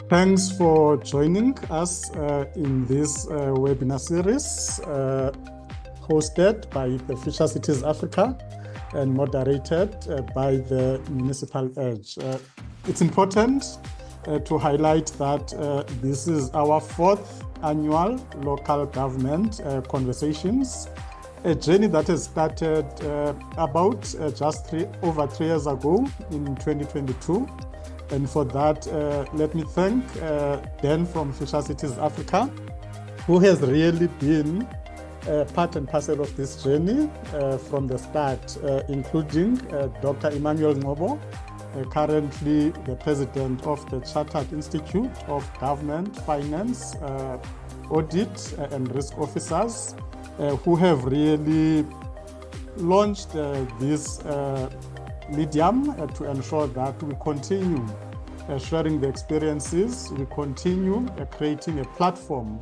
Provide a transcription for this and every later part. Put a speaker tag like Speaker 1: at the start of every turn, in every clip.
Speaker 1: Thanks for joining us in this webinar series hosted by the Future Cities Africa and moderated by the Municipal Edge. It's important to highlight that this is our fourth annual local government conversations, a journey that has started about just over 3 years ago in 2022. And for that, let me thank Dan from Future Cities Africa, who has really been part and parcel of this journey from the start, including Dr. Emmanuel Ngobo, currently the president of the Chartered Institute of Government, Finance, Audit and Risk Officers, who have really launched this medium to ensure that we continue sharing the experiences, we continue creating a platform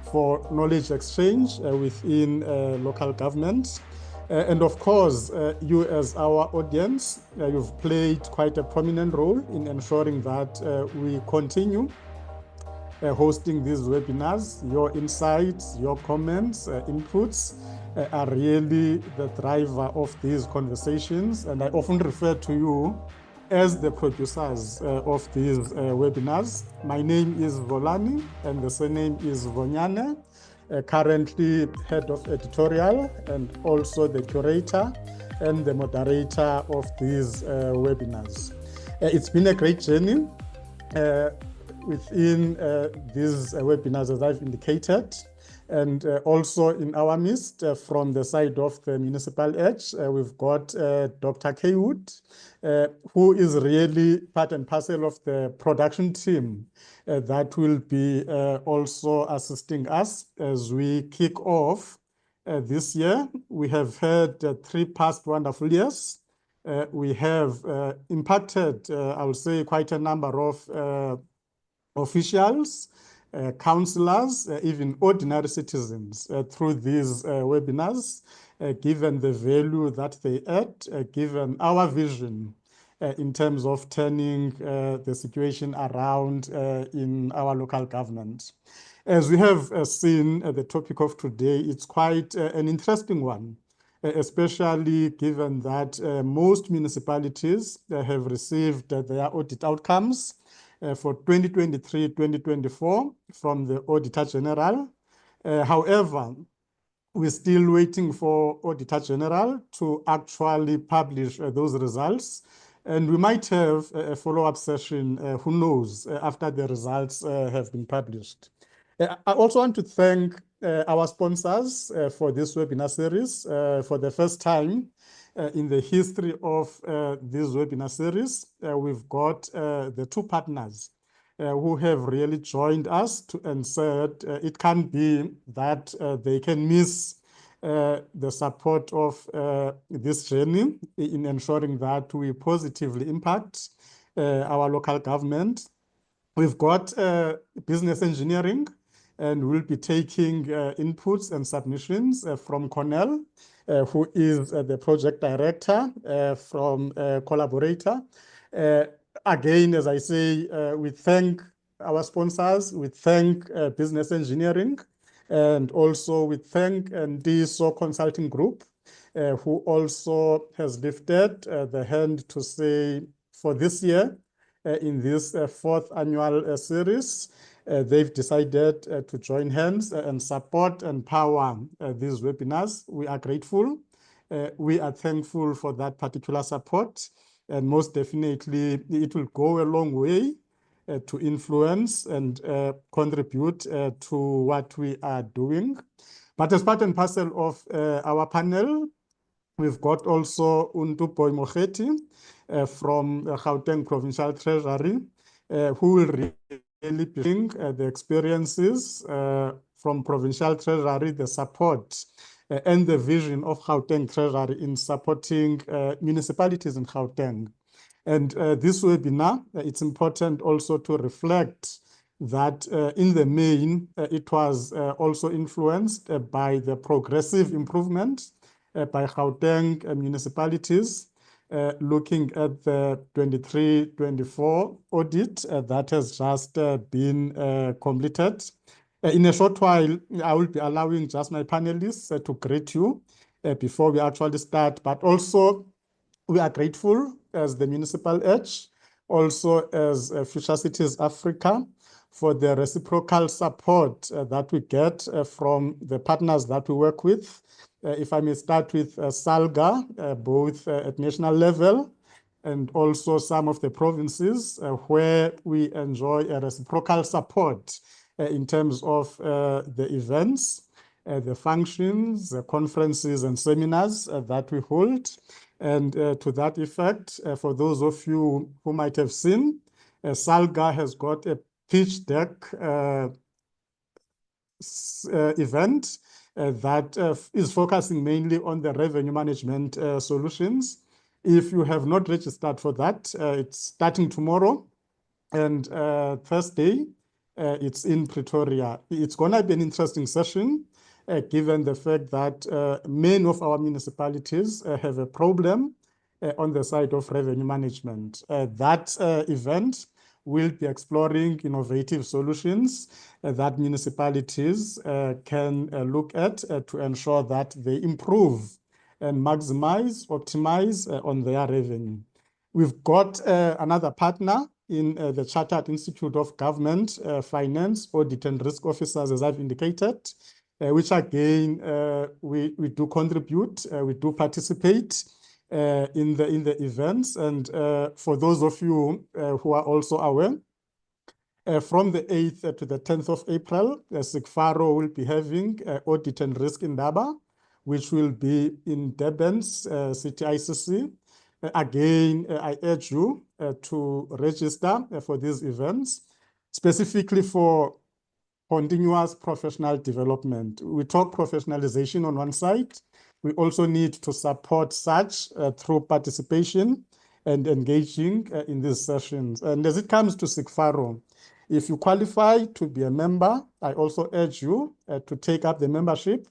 Speaker 1: for knowledge exchange within local government. And of course, you as our audience, you've played quite a prominent role in ensuring that we continue hosting these webinars. Your insights, your comments, inputs are really the driver of these conversations. And I often refer to you as the producers of these webinars. My name is Zolani and the surname is Zonyane, currently head of editorial and also the curator and the moderator of these webinars. It's been a great journey within these webinars, as I've indicated, and also in our midst from the side of the Municipal Edge, we've got Dr. K. Wood, who is really part and parcel of the production team that will be also assisting us as we kick off this year. We have had 3 past wonderful years. We have impacted, I would say, quite a number of officials, councillors, even ordinary citizens through these webinars, given the value that they add, given our vision in terms of turning the situation around in our local government. As we have seen, the topic of today, it's quite an interesting one, especially given that most municipalities have received their audit outcomes for 2023-2024 from the Auditor General. However, we're still waiting for Auditor General to actually publish those results. And we might have a follow-up session, who knows, after the results have been published. I also want to thank our sponsors for this webinar series. For the first time in the history of this webinar series, we've got the 2 partners who have really joined us and said it can be that they can miss the support of this journey in ensuring that we positively impact our local government. We've got business engineering, and we'll be taking inputs and submissions from Cornel, who is the project director from Collaborator. Again, as I say, we thank our sponsors, we thank business engineering, and also we thank DSO Consulting Group, who also has lifted the hand to say for this year, in this 4th annual series, they've decided to join hands and support and power these webinars. We are grateful. We are thankful for that particular support. And most definitely, it will go a long way to influence and contribute to what we are doing. But as part and parcel of our panel, we've got also Ntuboy Mokhethi from Gauteng Provincial Treasury, who will really bring the experiences from Provincial Treasury, the support and the vision of Gauteng Treasury in supporting municipalities in Gauteng. And this webinar, it's important also to reflect that in the main, it was also influenced by the progressive improvement by Gauteng municipalities looking at the 23-24 audit that has just been completed. In a short while, I will be allowing just my panelists to greet you before we actually start, but also we are grateful as the Municipal Edge, also as Future Cities Africa, for the reciprocal support that we get from the partners that we work with. If I may start with SALGA, both at national level and also some of the provinces where we enjoy a reciprocal support in terms of the events, the functions, the conferences and seminars that we hold. And to that effect, for those of you who might have seen, SALGA has got a pitch deck event that is focusing mainly on the revenue management solutions. If you have not registered for that, it's starting tomorrow, and Thursday, it's in Pretoria. It's going to be an interesting session, given the fact that many of our municipalities have a problem on the side of revenue management. That event will be exploring innovative solutions that municipalities can look at to ensure that they improve and maximize, optimize on their revenue. We've got another partner in the Chartered Institute of Government Finance, Audit and Risk Officers, as I've indicated, which again, we do contribute, we do participate in the events. And for those of you who are also aware, from the 8th to the 10th of April, SIGFARO will be having Audit and Risk in Daba, which will be in Durban's City ICC. Again, I urge you to register for these events, specifically for continuous professional development. We talk professionalization on one side. We also need to support such through participation and engaging in these sessions. And as it comes to SIGFARO, if you qualify to be a member, I also urge you to take up the membership,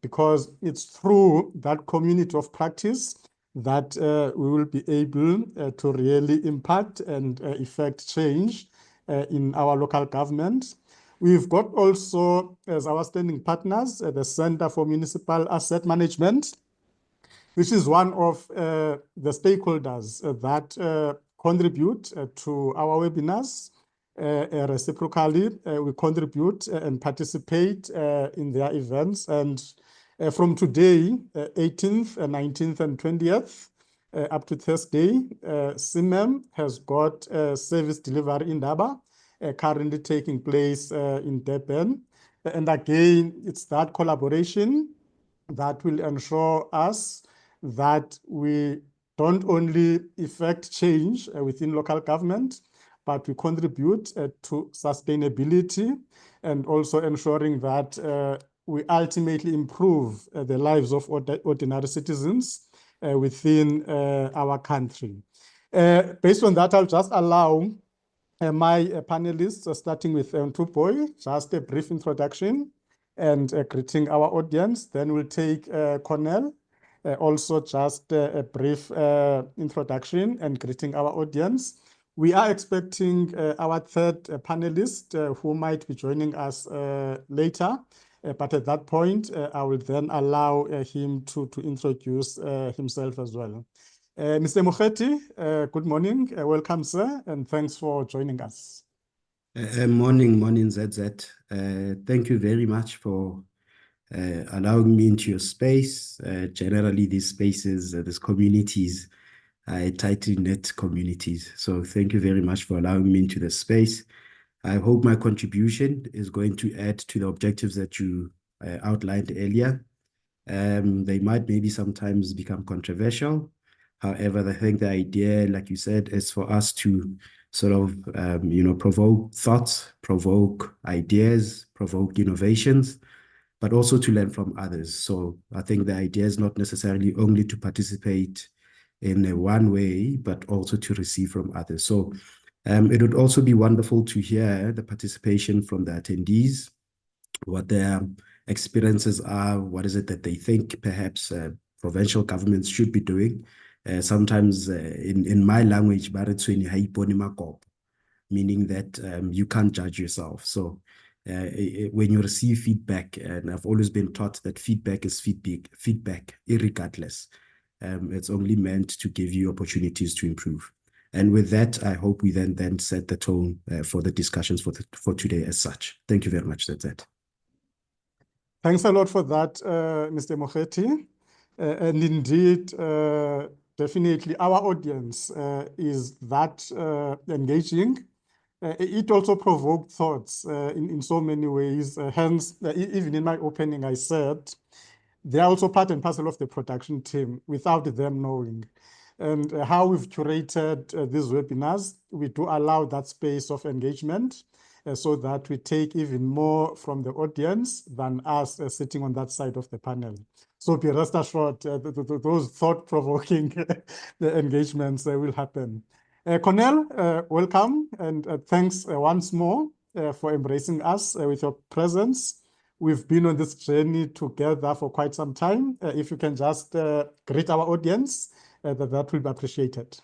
Speaker 1: because it's through that community of practice that we will be able to really impact and effect change in our local government. We've got also, as our standing partners, the Center for Municipal Asset Management, which is one of the stakeholders that contribute to our webinars. Reciprocally, we contribute and participate in their events. And from today, 18th, 19th, and 20th, up to Thursday, CMEM has got service delivery in Daba, currently taking place in Durban. And again, it's that collaboration that will ensure us that we don't only effect change within local government, but we contribute to sustainability and also ensuring that we ultimately improve the lives of ordinary citizens within our country. Based on that, I'll just allow my panelists, starting with Ntuboy, just a brief introduction and greeting our audience. Then we'll take Cornel, also just a brief introduction and greeting our audience. We are expecting our third panelist who might be joining us later. But at that point, I will then allow him to introduce himself as well. Mr. Mokhethi, good morning. Welcome, sir, and thanks for joining us.
Speaker 2: Morning, ZZ. Thank you very much for allowing me into your space. Generally, these spaces, these communities, tightly knit communities. So thank you very much for allowing me into the space. I hope my contribution is going to add to the objectives that you outlined earlier. They might maybe sometimes become controversial. However, I think the idea, like you said, is for us to sort of, provoke thoughts, provoke ideas, provoke innovations, but also to learn from others. So I think the idea is not necessarily only to participate in a one way, but also to receive from others. So it would also be wonderful to hear the participation from the attendees, what their experiences are, what is it that they think perhaps provincial governments should be doing Sometimes in my language, meaning that you can't judge yourself. So when you receive feedback, and I've always been taught that feedback is feedback irregardless. It's only meant to give you opportunities to improve. And with that, I hope we then set the tone for the discussions for today as such. Thank you very much. That's it.
Speaker 1: Thanks a lot for that, Mr. Mokhethi. And indeed, definitely our audience is that engaging. It also provoked thoughts in so many ways. Hence, even in my opening, I said, they are also part and parcel of the production team without them knowing. And how we've curated these webinars, we do allow that space of engagement so that we take even more from the audience than us sitting on that side of the panel. So be rest assured, those thought-provoking engagements will happen. Cornel, welcome, and thanks once more for embracing us with your presence. We've been on this journey together for quite some time. If you can just greet our audience, that will be appreciated.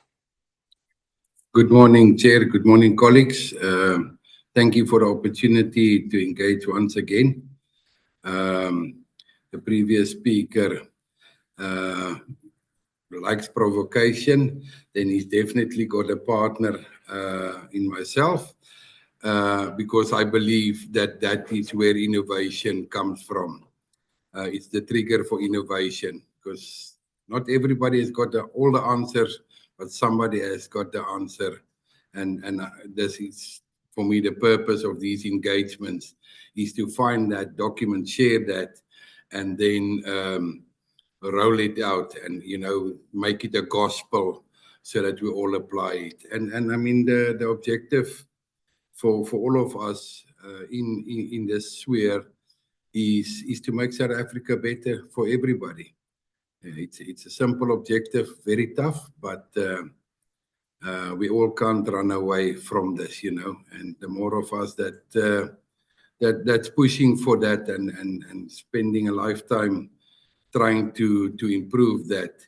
Speaker 3: Good morning, Chair. Good morning, colleagues. Thank you for the opportunity to engage once again. The previous speaker likes provocation, then he's definitely got a partner in myself, because I believe that that is where innovation comes from. It's the trigger for innovation, because not everybody has got all the answers, but somebody has got the answer. And this is, for me, the purpose of these engagements is to find that document, share that, and then roll it out and, you know, make it a gospel so that we all apply it. And I mean, the objective for all of us in this sphere is to make South Africa better for everybody. It's a simple objective, very tough, but we all can't run away from this, you know. And the more of us that's pushing for that and spending a lifetime trying to improve that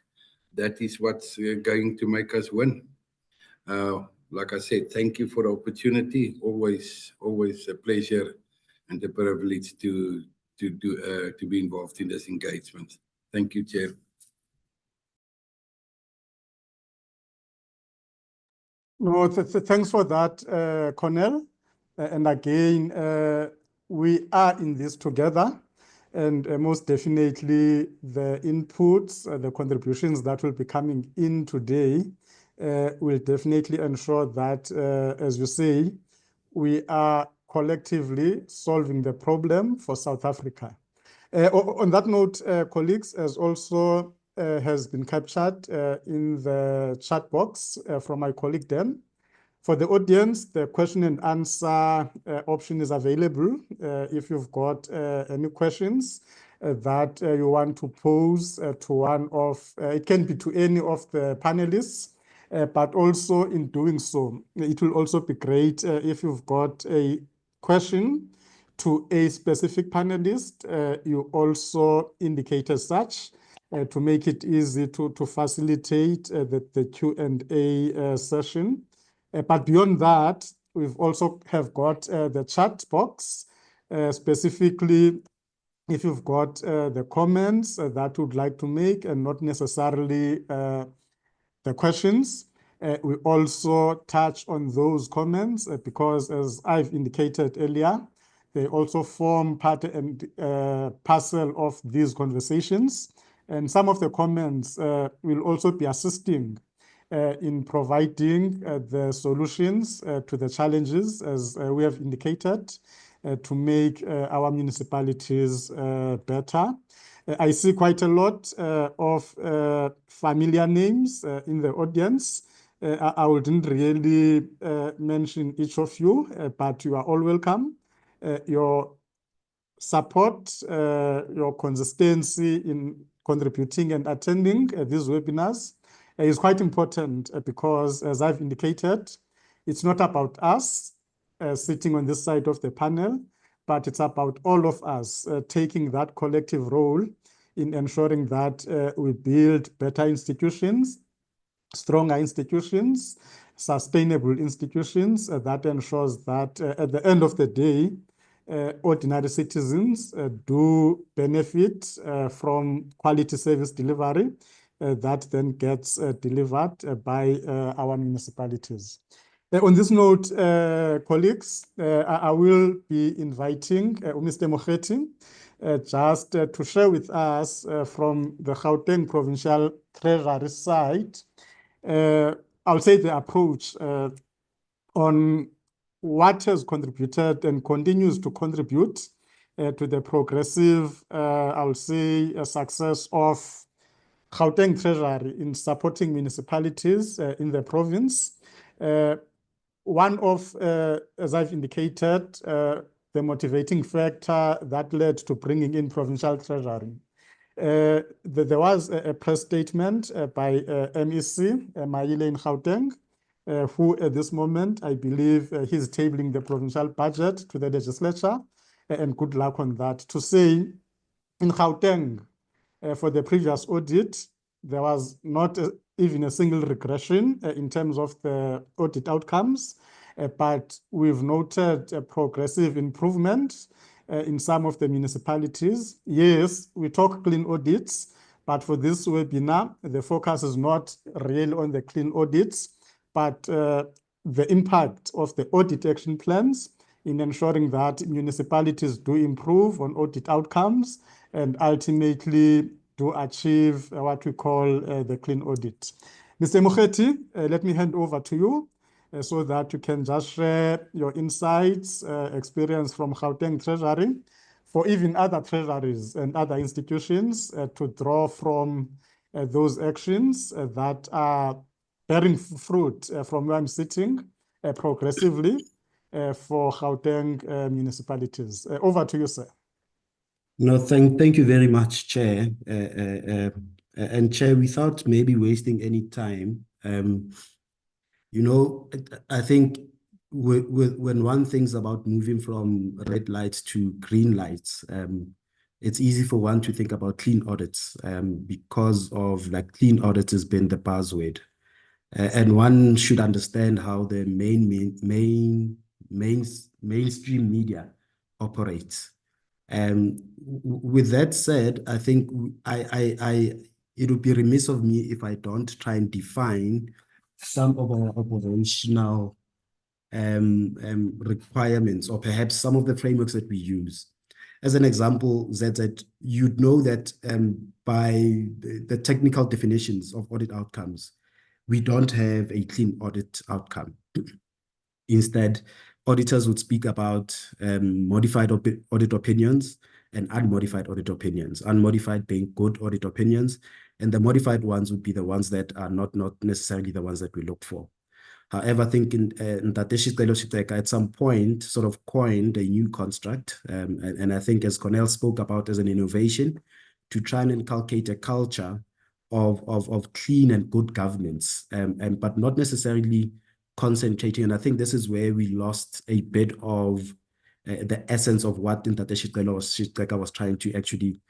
Speaker 3: is what's going to make us win. Like I said, thank you for the opportunity. Always a pleasure and a privilege to be involved in this engagement. Thank you, Chair.
Speaker 1: No, thanks for that, Cornel. And again, we are in this together. And most definitely the inputs, the contributions that will be coming in today will definitely ensure that, as you say, we are collectively solving the problem for South Africa. On that note, colleagues, as also has been captured in the chat box from my colleague Dan, for the audience, the question and answer option is available. If you've got any questions that you want to pose to one of, it can be to any of the panelists, but also in doing so, it will also be great if you've got a question to a specific panelist, you also indicate as such to make it easy to facilitate the Q&A session. But beyond that, we've also have got the chat box, specifically if you've got the comments that you'd like to make and not necessarily the questions. We also touch on those comments because, as I've indicated earlier, they also form part and parcel of these conversations. And some of the comments will also be assisting in providing the solutions to the challenges, as we have indicated, to make our municipalities better. I see quite a lot of familiar names in the audience. I wouldn't really mention each of you, but you are all welcome. Your support, your consistency in contributing and attending these webinars is quite important because, as I've indicated, it's not about us sitting on this side of the panel, but it's about all of us taking that collective role in ensuring that we build better institutions stronger institutions, sustainable institutions that ensures that at the end of the day, ordinary citizens do benefit from quality service delivery that then gets delivered by our municipalities. On this note, colleagues, I will be inviting Mr. Mokhethi just to share with us from the Gauteng Provincial Treasury side, I'll say the approach on what has contributed and continues to contribute to the progressive, I'll say, success of Gauteng Treasury in supporting municipalities in the province. One of, as I've indicated, the motivating factor that led to bringing in Provincial Treasury. There was a press statement by MEC Maile in Gauteng, who at this moment, I believe he's tabling the provincial budget to the legislature, and good luck on that, to say in Gauteng, for the previous audit, there was not even a single regression in terms of the audit outcomes, but we've noted a progressive improvement in some of the municipalities. Yes, we talk clean audits, but for this webinar, the focus is not really on the clean audits, but the impact of the audit action plans in ensuring that municipalities do improve on audit outcomes and ultimately to achieve what we call the clean audit. Mr. Mokhethi, let me hand over to you so that you can just share your insights, experience from Gauteng Treasury, for even other treasuries and other institutions to draw from those actions that are bearing fruit from where I'm sitting progressively for Gauteng municipalities. Over to you, sir.
Speaker 2: No, thank you very much, Chair. And Chair, without maybe wasting any time, you know, I think when one thinks about moving from red lights to green lights, it's easy for one to think about clean audits because of like clean audits has been the buzzword. And one should understand how the mainstream media operates. With that said, I think it would be remiss of me if I don't try and define some of our operational requirements, or perhaps some of the frameworks that we use. As an example, ZZ, you'd know that by the technical definitions of audit outcomes, we don't have a clean audit outcome. Instead, auditors would speak about modified audit opinions and unmodified audit opinions. Unmodified being good audit opinions, and the modified ones would be the ones that are not necessarily the ones that we look for. However, I think Ntateshi at some point sort of coined a new construct, and I think as Cornel spoke about as an innovation, to try and inculcate a culture of clean and good governance, but not necessarily concentrating. And I think this is where we lost a bit of the essence of what Ntateshi was trying to actually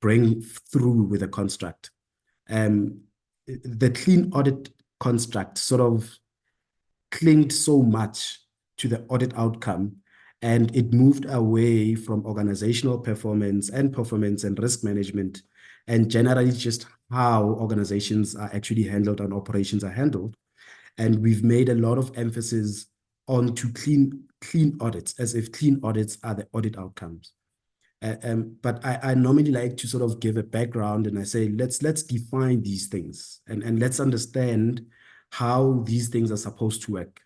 Speaker 2: bring through with a construct. The clean audit construct sort of clinged so much to the audit outcome, and it moved away from organizational performance and risk management, and generally just how organizations are actually handled and operations are handled. And we've made a lot of emphasis onto clean audits, as if clean audits are the audit outcomes. But I normally like to sort of give a background, and I say, let's define these things and let's understand how these things are supposed to work.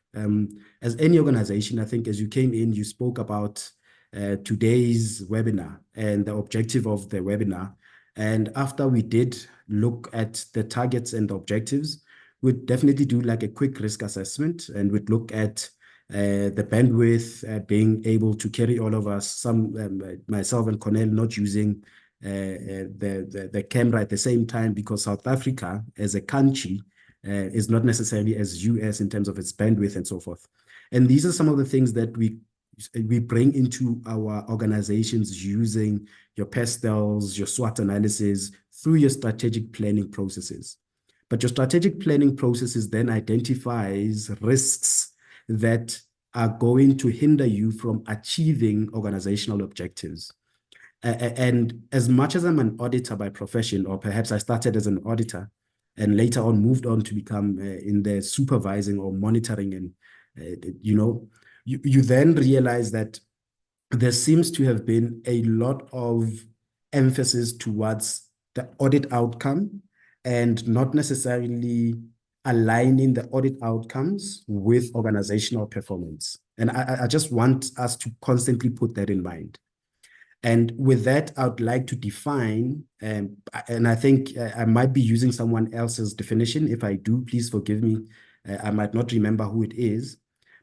Speaker 2: As any organization, I think as you came in, you spoke about today's webinar and the objective of the webinar. And after we did look at the targets and the objectives, we'd definitely do like a quick risk assessment, and we'd look at the bandwidth, being able to carry all of us, myself and Cornel not using the camera at the same time, because South Africa as a country is not necessarily as US in terms of its bandwidth and so forth. And these are some of the things that we bring into our organizations using your pastels, your SWOT analysis, through your strategic planning processes. But your strategic planning processes then identifies risks that are going to hinder you from achieving organizational objectives. And as much as I'm an auditor by profession, or perhaps I started as an auditor and later on moved on to become in the supervising or monitoring, and you then realize that there seems to have been a lot of emphasis towards the audit outcome and not necessarily aligning the audit outcomes with organizational performance. And I just want us to constantly put that in mind. And with that, I would like to define, and I think I might be using someone else's definition. If I do, please forgive me. I might not remember who it is.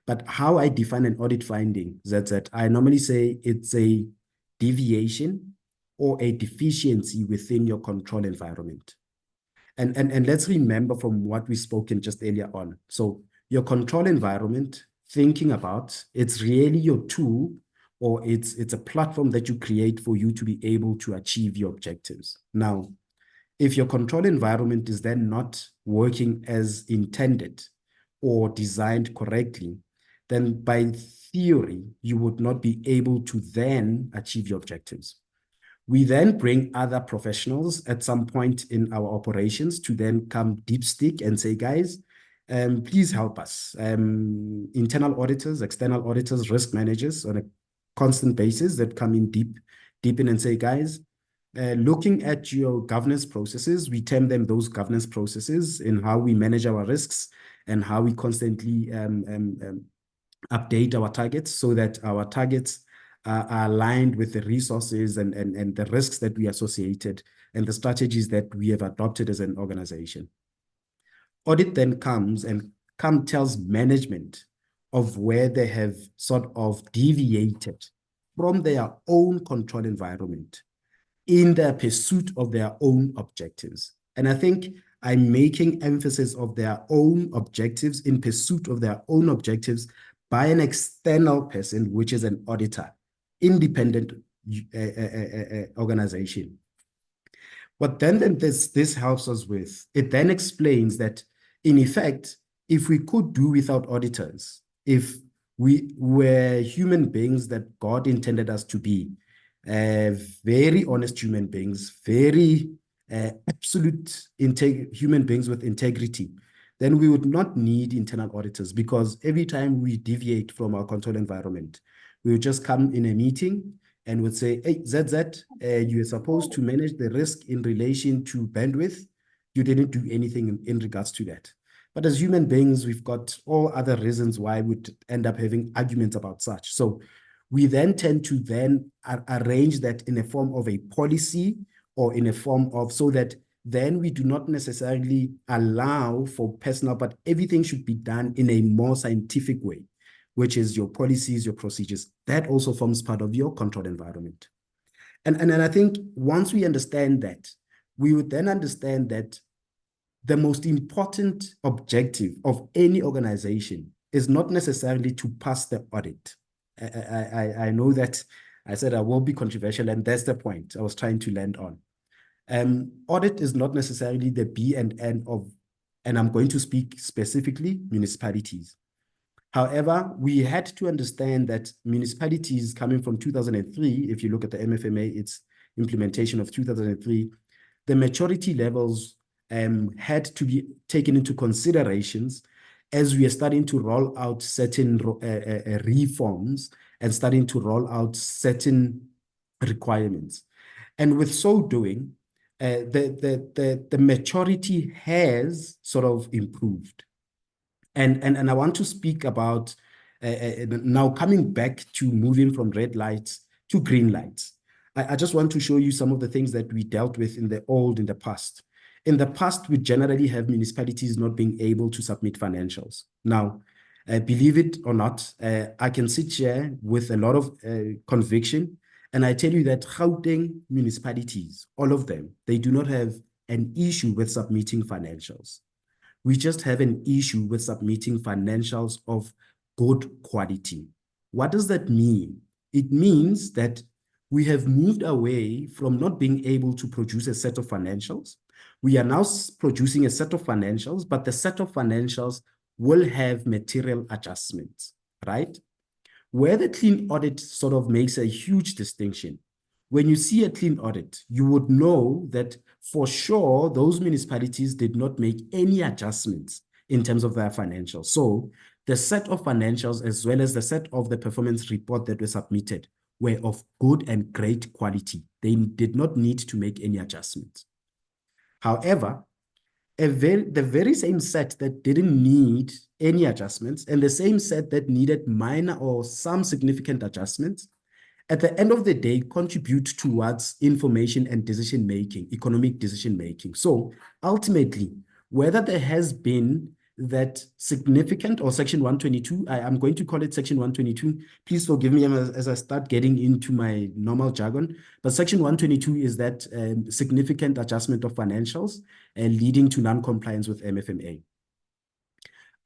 Speaker 2: But how I define an audit finding is that I normally say it's a deviation or a deficiency within your control environment. And let's remember from what we spoken just earlier on. So your control environment, thinking about, it's really your tool, or it's a platform that you create for you to be able to achieve your objectives. Now, if your control environment is then not working as intended or designed correctly, then by theory, you would not be able to then achieve your objectives. We then bring other professionals at some point in our operations to then come deep stick and say, guys, please help us. Internal auditors, external auditors, risk managers on a constant basis that come in deep in and say, guys, looking at your governance processes, we term them those governance processes in how we manage our risks and how we constantly update our targets so that our targets are aligned with the resources and the risks that we associated and the strategies that we have adopted as an organization. Audit then comes and tells management of where they have sort of deviated from their own control environment in their pursuit of their own objectives. And I think I'm making emphasis of their own objectives in pursuit of their own objectives by an external person, which is an auditor, independent organization. What then this helps us with, it then explains that, in effect, if we could do without auditors, if we were human beings that God intended us to be, very honest human beings, very absolute human beings with integrity, then we would not need internal auditors, because every time we deviate from our control environment, we would just come in a meeting and would say, hey, ZZ, you are supposed to manage the risk in relation to bandwidth. You didn't do anything in regards to that. But as human beings, we've got all other reasons why we'd end up having arguments about such. So we then tend to then arrange that in a form of a policy or in a form of, so that then we do not necessarily allow for personal, but everything should be done in a more scientific way, which is your policies, your procedures. That also forms part of your control environment. And I think once we understand that, we would then understand that the most important objective of any organization is not necessarily to pass the audit. I know that I said I will be controversial, and that's the point I was trying to land on. Audit is not necessarily the be and end of, and I'm going to speak specifically, municipalities. However, we had to understand that municipalities coming from 2003, if you look at the MFMA, its implementation of 2003, the maturity levels had to be taken into considerations as we are starting to roll out certain reforms and starting to roll out certain requirements. And with so doing, the maturity has sort of improved. And I want to speak about now coming back to moving from red lights to green lights. I just want to show you some of the things that we dealt with in the past. In the past, we generally have municipalities not being able to submit financials. Now, believe it or not, I can sit here with a lot of conviction, and I tell you that Gauteng municipalities, all of them, they do not have an issue with submitting financials. We just have an issue with submitting financials of good quality. What does that mean? It means that we have moved away from not being able to produce a set of financials, We are now producing a set of financials, but the set of financials will have material adjustments, right? Where the clean audit sort of makes a huge distinction. When you see a clean audit, you would know that for sure those municipalities did not make any adjustments in terms of their financials. So the set of financials as well as the set of the performance report that were submitted were of good and great quality. They did not need to make any adjustments. However, the very same set that didn't need any adjustments and the same set that needed minor or some significant adjustments, at the end of the day, contribute towards information and decision-making, economic decision-making. So ultimately, whether there has been that significant or Section 122, I'm going to call it Section 122. Please forgive me as I start getting into my normal jargon, but Section 122 is that significant adjustment of financials leading to non-compliance with MFMA.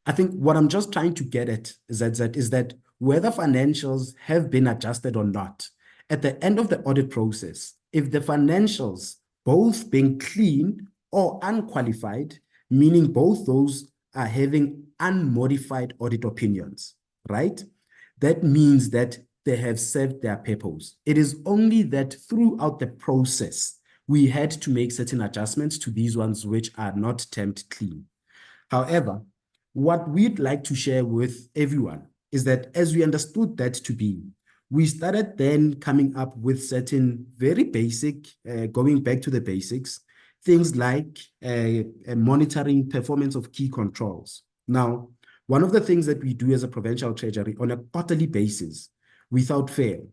Speaker 2: I think what I'm just trying to get at is that whether financials have been adjusted or not, at the end of the audit process, if the financials both being clean or unqualified, meaning both those are having unmodified audit opinions, right? That means that they have served their purpose. It is only that throughout the process, we had to make certain adjustments to these ones which are not termed clean. However, what we'd like to share with everyone is that as we understood that to be, we started then coming up with certain very basic, going back to the basics, things like monitoring performance of key controls. Now, one of the things that we do as a provincial treasury on a quarterly basis, without fail,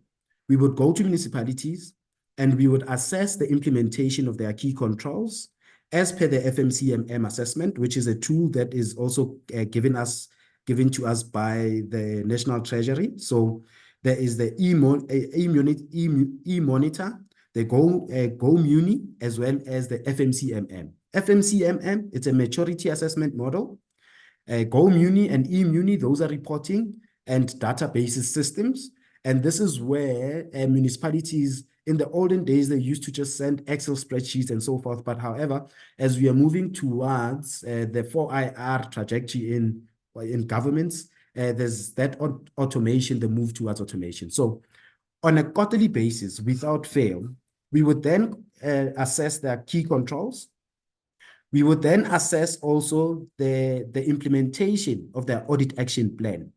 Speaker 2: we would go to municipalities and we would assess the implementation of their key controls as per the FMCMM assessment, which is a tool that is also given to us by the National Treasury. So there is the e-monitor, the Go Muni, as well as the FMCMM. FMCMM, it's a maturity assessment model. Go Muni and e-Muni, those are reporting and databases systems. And this is where municipalities, in the olden days, they used to just send Excel spreadsheets and so forth. But however, as we are moving towards the 4IR trajectory in governments, there's that automation, the move towards automation. So on a quarterly basis, without fail, we would then assess their key controls. We would then assess also the implementation of their audit action plan,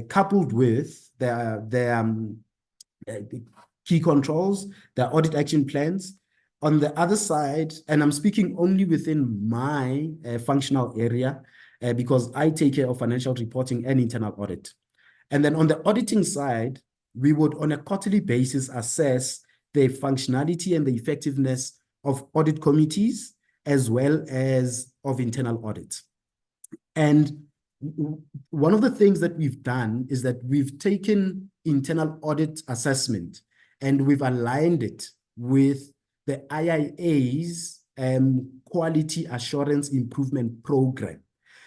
Speaker 2: coupled with the key controls, their audit action plans. On the other side, and I'm speaking only within my functional area, because I take care of financial reporting and internal audit. And then on the auditing side, we would on a quarterly basis assess the functionality and the effectiveness of audit committees as well as of internal audit. And one of the things that we've done is that we've taken internal audit assessment and we've aligned it with the IIA's quality assurance improvement program,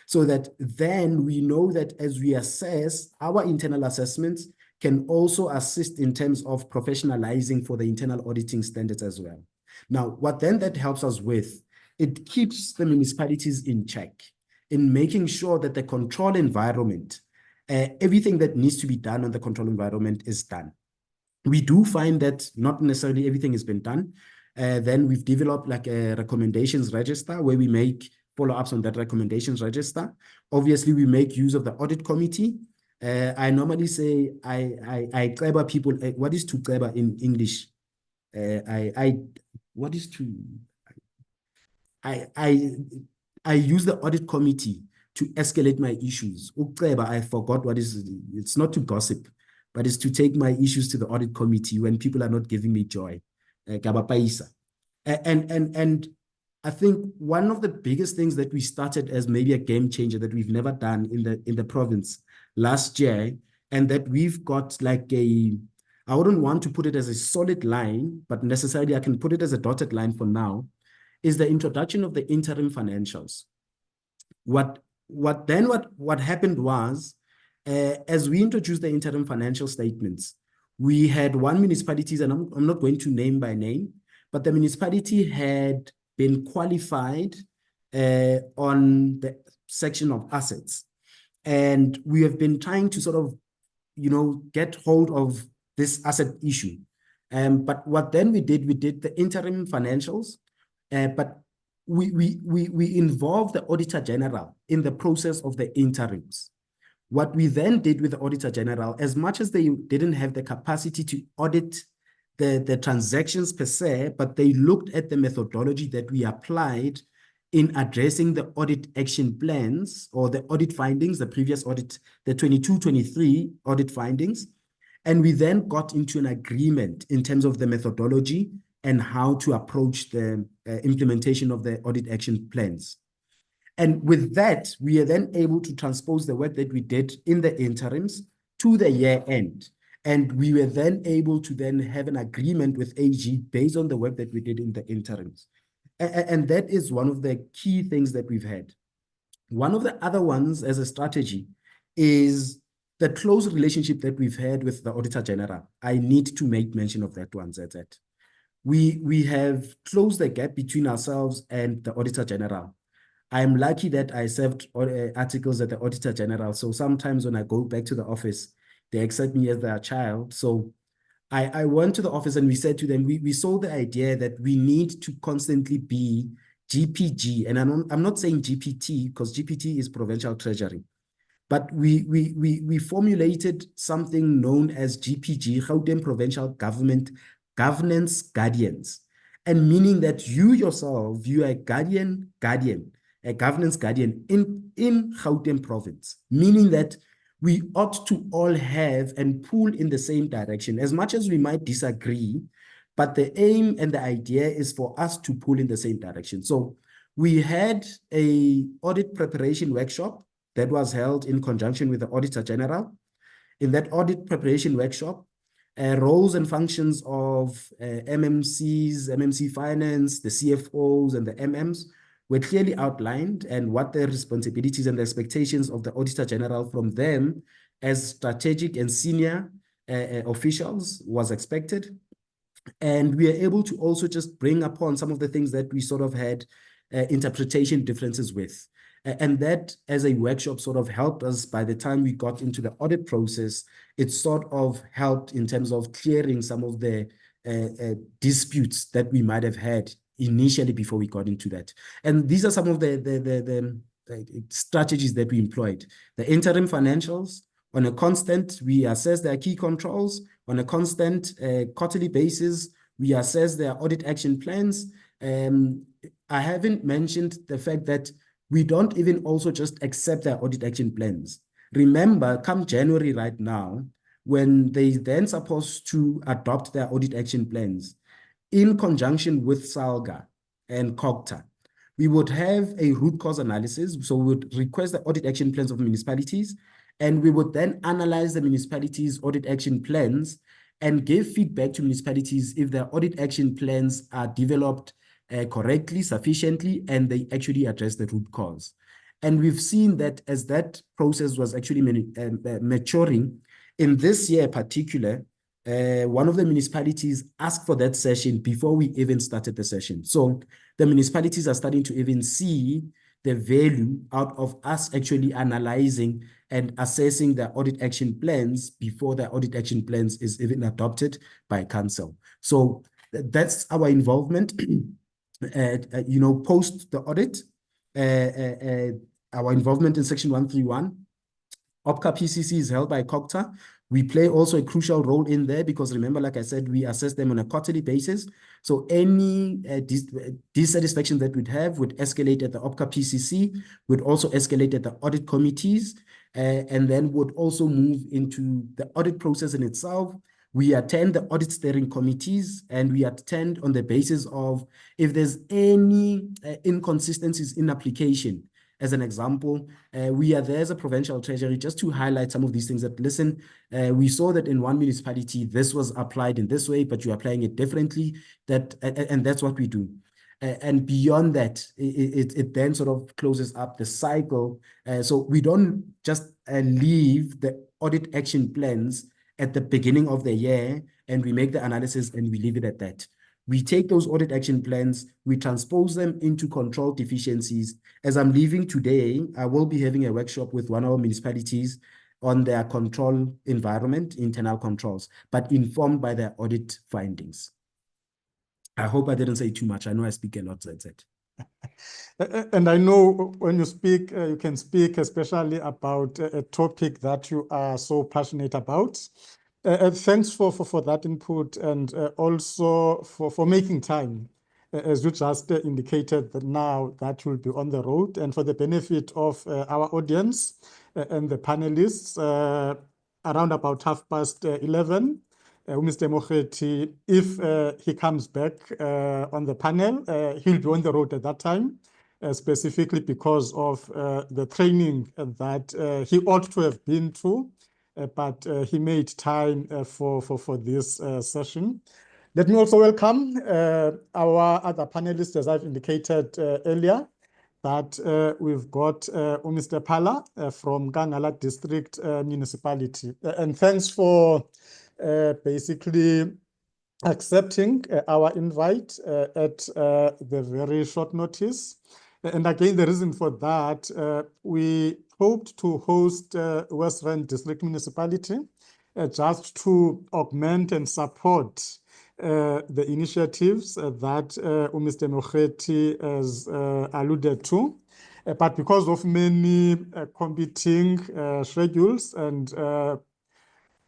Speaker 2: so that then we know that as we assess, our internal assessments can also assist in terms of professionalizing for the internal auditing standards as well. Now, what then that helps us with, it keeps the municipalities in check in making sure that the control environment, everything that needs to be done on the control environment is done. We do find that not necessarily everything has been done. Then we've developed like a recommendations register where we make follow-ups on that recommendations register. Obviously, we make use of the audit committee. I normally say I clever people. What is to clever in English? What is to? I use the audit committee to escalate my issues. I forgot what is. It's not to gossip, but it's to take my issues to the audit committee when people are not giving me joy. And I think one of the biggest things that we started as maybe a game changer that we've never done in the province last year, and that we've got like I wouldn't want to put it as a solid line, but necessarily I can put it as a dotted line for now, is the introduction of the interim financials. What happened was, as we introduced the interim financial statements, we had one municipality, and I'm not going to name by name, but the municipality had been qualified on the section of assets. And we have been trying to sort of, get hold of this asset issue. But what then we did the interim financials, but we involved the Auditor General in the process of the interims. What we then did with the Auditor General, as much as they didn't have the capacity to audit the transactions per se, but they looked at the methodology that we applied in addressing the audit action plans or the audit findings, the previous audit, the 22-23 audit findings. And we then got into an agreement in terms of the methodology and how to approach the implementation of the audit action plans. And with that, we are then able to transpose the work that we did in the interims to the year end. And we were then able to then have an agreement with AG based on the work that we did in the interims. And that is one of the key things that we've had. One of the other ones as a strategy is the close relationship that we've had with the Auditor General. I need to make mention of that one, ZZ. We have closed the gap between ourselves and the Auditor General. I'm lucky that I served articles at the Auditor General. So sometimes when I go back to the office, they accept me as their child. So I went to the office and we said to them, we saw the idea that we need to constantly be GPG. And I'm not saying GPT because GPT is Provincial Treasury. But we formulated something known as GPG, Gauteng Provincial Government Governance Guardians. And meaning that you yourself, you are a guardian, a governance guardian in Gauteng province, meaning that we ought to all have and pull in the same direction, as much as we might disagree, but the aim and the idea is for us to pull in the same direction. So we had an audit preparation workshop that was held in conjunction with the Auditor General. In that audit preparation workshop, roles and functions of MMCs, MMC Finance, the CFOs, and the MMs were clearly outlined, and what their responsibilities and the expectations of the Auditor General from them as strategic and senior officials was expected. And we are able to also just bring upon some of the things that we sort of had interpretation differences with. And that as a workshop sort of helped us by the time we got into the audit process. It sort of helped in terms of clearing some of the disputes that we might have had initially before we got into that. And these are some of the strategies that we employed. The interim financials, on a constant, we assess their key controls. On a constant quarterly basis, we assess their audit action plans. I haven't mentioned the fact that we don't even also just accept their audit action plans. Remember, come January right now, when they then supposed to adopt their audit action plans, in conjunction with SALGA and COGTA, we would have a root cause analysis. So we would request the audit action plans of municipalities, and we would then analyze the municipalities' audit action plans and give feedback to municipalities if their audit action plans are developed correctly, sufficiently, and they actually address the root cause. And we've seen that as that process was actually maturing, in this year in particular, one of the municipalities asked for that session before we even started the session. So the municipalities are starting to even see the value out of us actually analyzing and assessing the audit action plans before the audit action plans is even adopted by council. So that's our involvement. Post the audit, our involvement in Section 131. OPCA PCC is held by COGTA. We play also a crucial role in there because remember, like I said, we assess them on a quarterly basis. So any dissatisfaction that we'd have would escalate at the OPCA PCC, would also escalate at the audit committees, and then would also move into the audit process in itself. We attend the audit steering committees, and we attend on the basis of if there's any inconsistencies in application. As an example, we are there as a Provincial Treasury just to highlight some of these things that, listen, we saw that in one municipality, this was applied in this way, but you're applying it differently, and that's what we do. And beyond that, it then sort of closes up the cycle. So we don't just leave the audit action plans at the beginning of the year and we make the analysis and we leave it at that. We take those audit action plans, we transpose them into control deficiencies. As I'm leaving today, I will be having a workshop with one of our municipalities on their control environment, internal controls, but informed by their audit findings. I hope I didn't say too much. I know I speak a lot, ZZ.
Speaker 1: And I know when you speak, you can speak especially about a topic that you are so passionate about. Thanks for that input, and also for making time, as you just indicated that now that you'll be on the road, and for the benefit of our audience and the panelists, around about 11:30, Mr. Mokhethi, if he comes back on the panel, he'll be on the road at that time, specifically because of the training that he ought to have been to, but he made time for this session. Let me also welcome our other panelists, as I've indicated earlier, that we've got Mr. Phala from Nkangala District Municipality. And thanks for basically accepting our invite at the very short notice. And again, the reason for that, we hoped to host West Rand District Municipality just to augment and support the initiatives that Mr. Mokhethi has alluded to. But because of many competing schedules and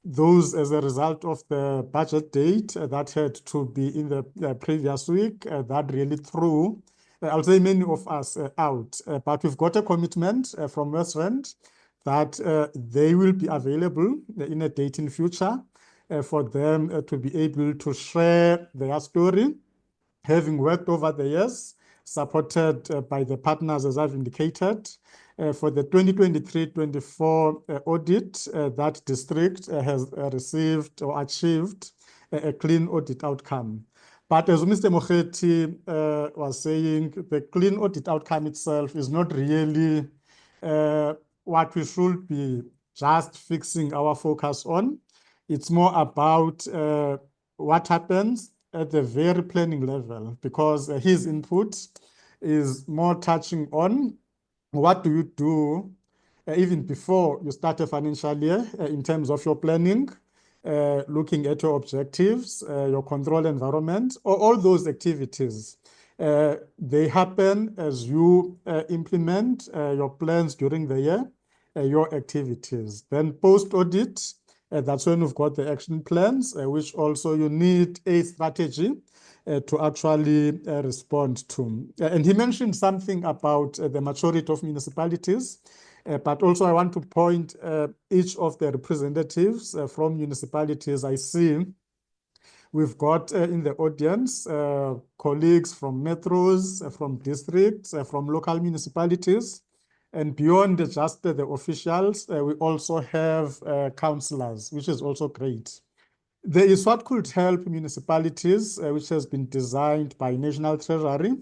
Speaker 1: those as a result of the budget date that had to be in the previous week, that really threw, I'll say, many of us out. But we've got a commitment from West Rand that they will be available in a date in future for them to be able to share their story, having worked over the years, supported by the partners, as I've indicated. For the 2023-24 audit, that district has received or achieved a clean audit outcome. But as Mr. Mokhethi was saying, the clean audit outcome itself is not really what we should be just fixing our focus on. It's more about what happens at the very planning level, because his input is more touching on what do you do even before you start a financial year in terms of your planning, looking at your objectives, your control environment, or all those activities. They happen as you implement your plans during the year, your activities. Then post-audit, that's when we've got the action plans, which also you need a strategy to actually respond to. And he mentioned something about the maturity of municipalities, but also I want to point each of the representatives from municipalities. I see we've got in the audience colleagues from metros, from districts, from local municipalities. And beyond just the officials, we also have councillors, which is also great. There is what could help municipalities, which has been designed by National Treasury.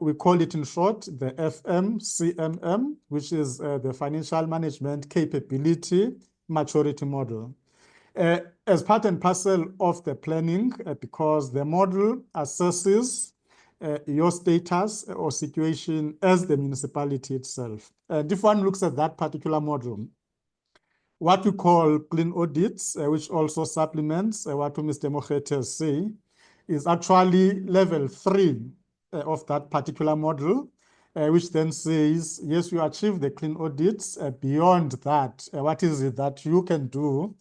Speaker 1: We call it in short the FMCMM, which is the Financial Management Capability Maturity Model. As part and parcel of the planning, because the model assesses your status or situation as the municipality itself. And if one looks at that particular model, what we call clean audits, which also supplements what Mr. Mokhethi has said, is actually level 3 of that particular model, which then says, yes, you achieve the clean audits. Beyond that, what is it that you can do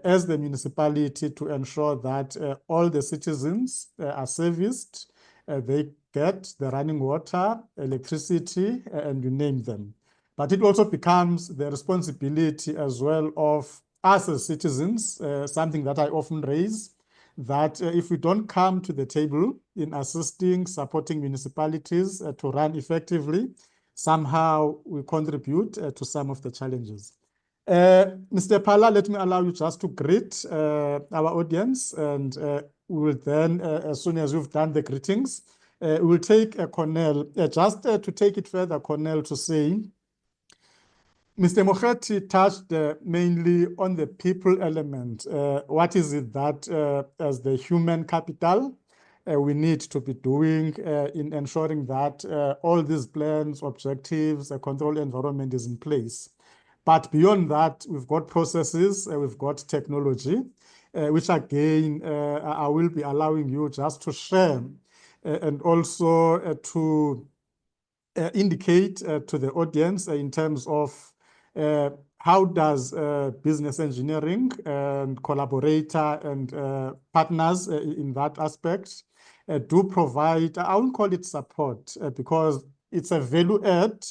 Speaker 1: as the municipality to ensure that all the citizens are serviced, they get the running water, electricity, and you name them. But it also becomes the responsibility as well of us as citizens, something that I often raise, that if we don't come to the table in assisting, supporting municipalities to run effectively, somehow we contribute to some of the challenges. Mr. Phala, let me allow you just to greet our audience, and we will then, as soon as you've done the greetings, we will take Cornel, just to take it further, Cornel, to say, Mr. Mokhethi touched mainly on the people element. What is it that, as the human capital, we need to be doing in ensuring that all these plans, objectives, control environment is in place. But beyond that, we've got processes, we've got technology, which again, I will be allowing you just to share and also to indicate to the audience in terms of how does business engineering and collaborator and partners in that aspect do provide, I won't call it support, because it's a value add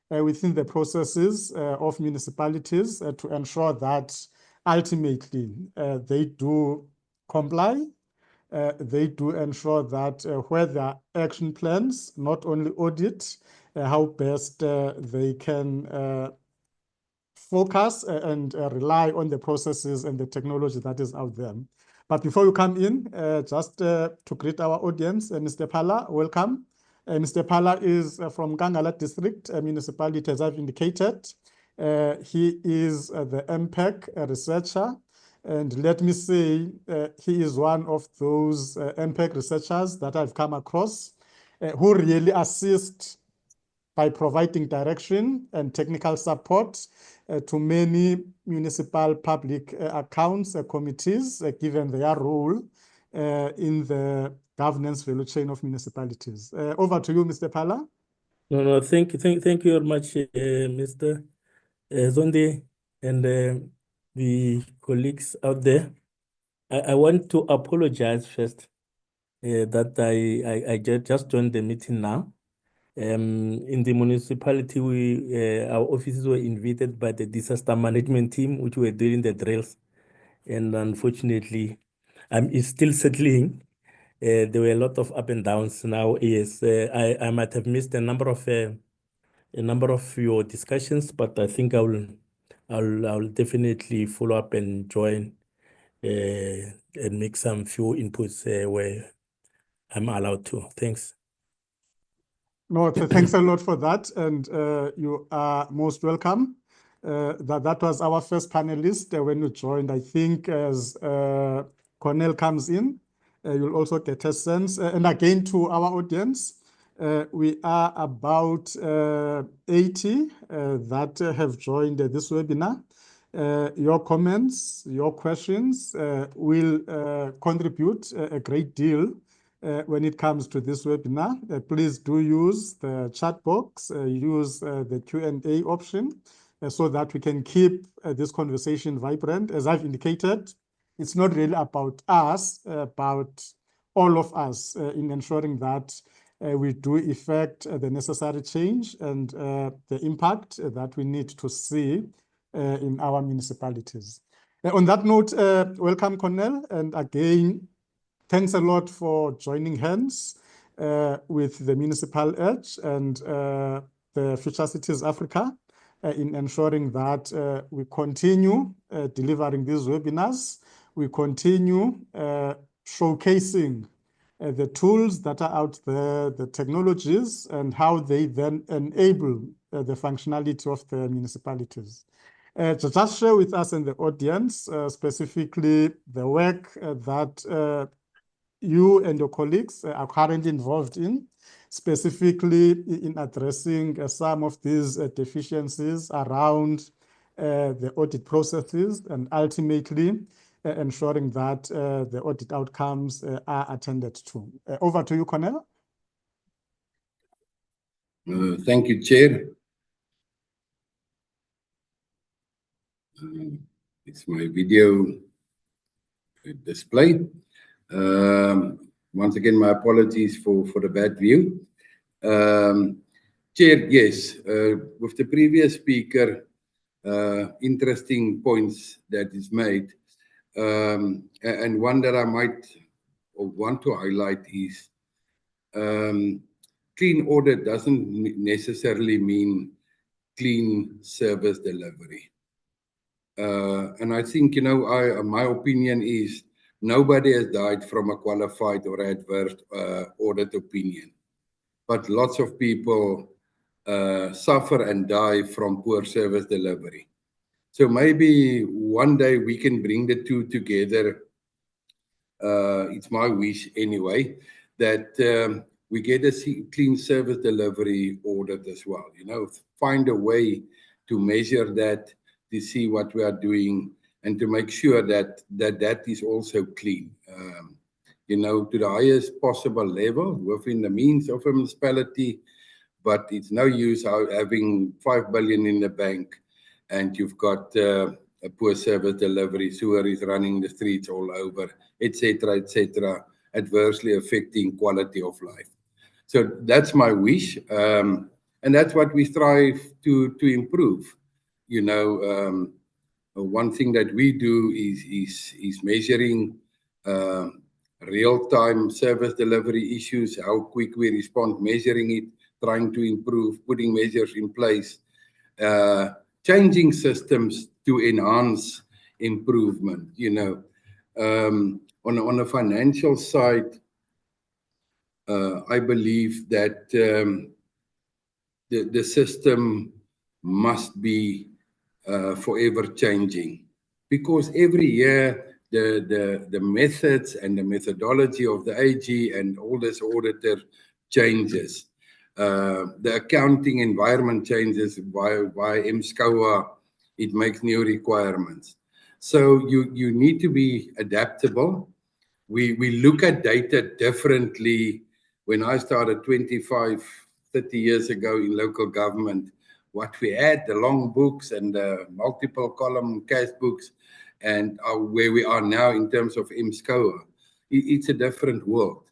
Speaker 1: within the processes of municipalities to ensure that ultimately they do comply. They do ensure that where there are action plans, not only audit, how best they can focus and rely on the processes and the technology that is out there. But before you come in, just to greet our audience, Mr. Phala, welcome. Mr. Phala is from Nkangala District Municipality, as I've indicated. He is the MPEC researcher. And let me say, he is one of those MPEC researchers that I've come across who really assist by providing direction and technical support to many municipal public accounts committees, given their role in the governance value chain of municipalities. Over to you, Mr. Phala.
Speaker 4: No, thank you very much, Mr. Zondi, and the colleagues out there. I want to apologize first that I just joined the meeting now. In the municipality, our offices were invaded by the disaster management team, which were doing the drills. And unfortunately, I'm still settling. There were a lot of up and downs now. Yes, I might have missed a number of your discussions, but I think I'll definitely follow up and join and make some few inputs where I'm allowed to. Thanks.
Speaker 1: No, thanks a lot for that, and you are most welcome. That was our first panelist when you joined. I think as Cornel comes in, you'll also get a sense. And again, to our audience, we are about 80 that have joined this webinar. Your comments, your questions will contribute a great deal when it comes to this webinar. Please do use the chat box, use the Q&A option so that we can keep this conversation vibrant. As I've indicated, it's not really about us, about all of us in ensuring that we do effect the necessary change and the impact that we need to see in our municipalities. On that note, welcome, Cornel, and again, thanks a lot for joining hands with the Municipal Edge and the Future Cities Africa in ensuring that we continue delivering these webinars. We continue showcasing the tools that are out there, the technologies, and how they then enable the functionality of the municipalities. To just share with us and the audience, specifically the work that you and your colleagues are currently involved in, specifically in addressing some of these deficiencies around the audit processes and ultimately ensuring that the audit outcomes are attended to. Over to you, Cornel.
Speaker 3: Thank you, Chair. It's my video display. Once again, my apologies for the bad view. Chair, yes, with the previous speaker, interesting points that is made. And one that I might or want to highlight is clean audit doesn't necessarily mean clean service delivery. And I think, you know, my opinion is nobody has died from a qualified or adverse audit opinion. But lots of people suffer and die from poor service delivery. So maybe one day we can bring the two together. It's my wish anyway, that we get a clean service delivery audit as well. You know, find a way to measure that, to see what we are doing, and to make sure that that is also clean. You know, to the highest possible level within the means of a municipality. But it's no use having 5 billion in the bank and you've got a poor service delivery, sewer is running the streets all over, etc., adversely affecting quality of life. So that's my wish, and that's what we strive to improve. You know, one thing that we do is measuring real-time service delivery issues, how quick we respond, measuring it, trying to improve, putting measures in place, changing systems to enhance improvement. You know, on a financial side, I believe that the system must be forever changing, because every year the methods and the methodology of the AG and all this auditor changes. The accounting environment changes by MSCOA, it makes new requirements. So you need to be adaptable. We look at data differently. When I started 25, 30 years ago in local government, what we had, the long books and the multiple column cash books, and where we are now in terms of MSCOA, it's a different world.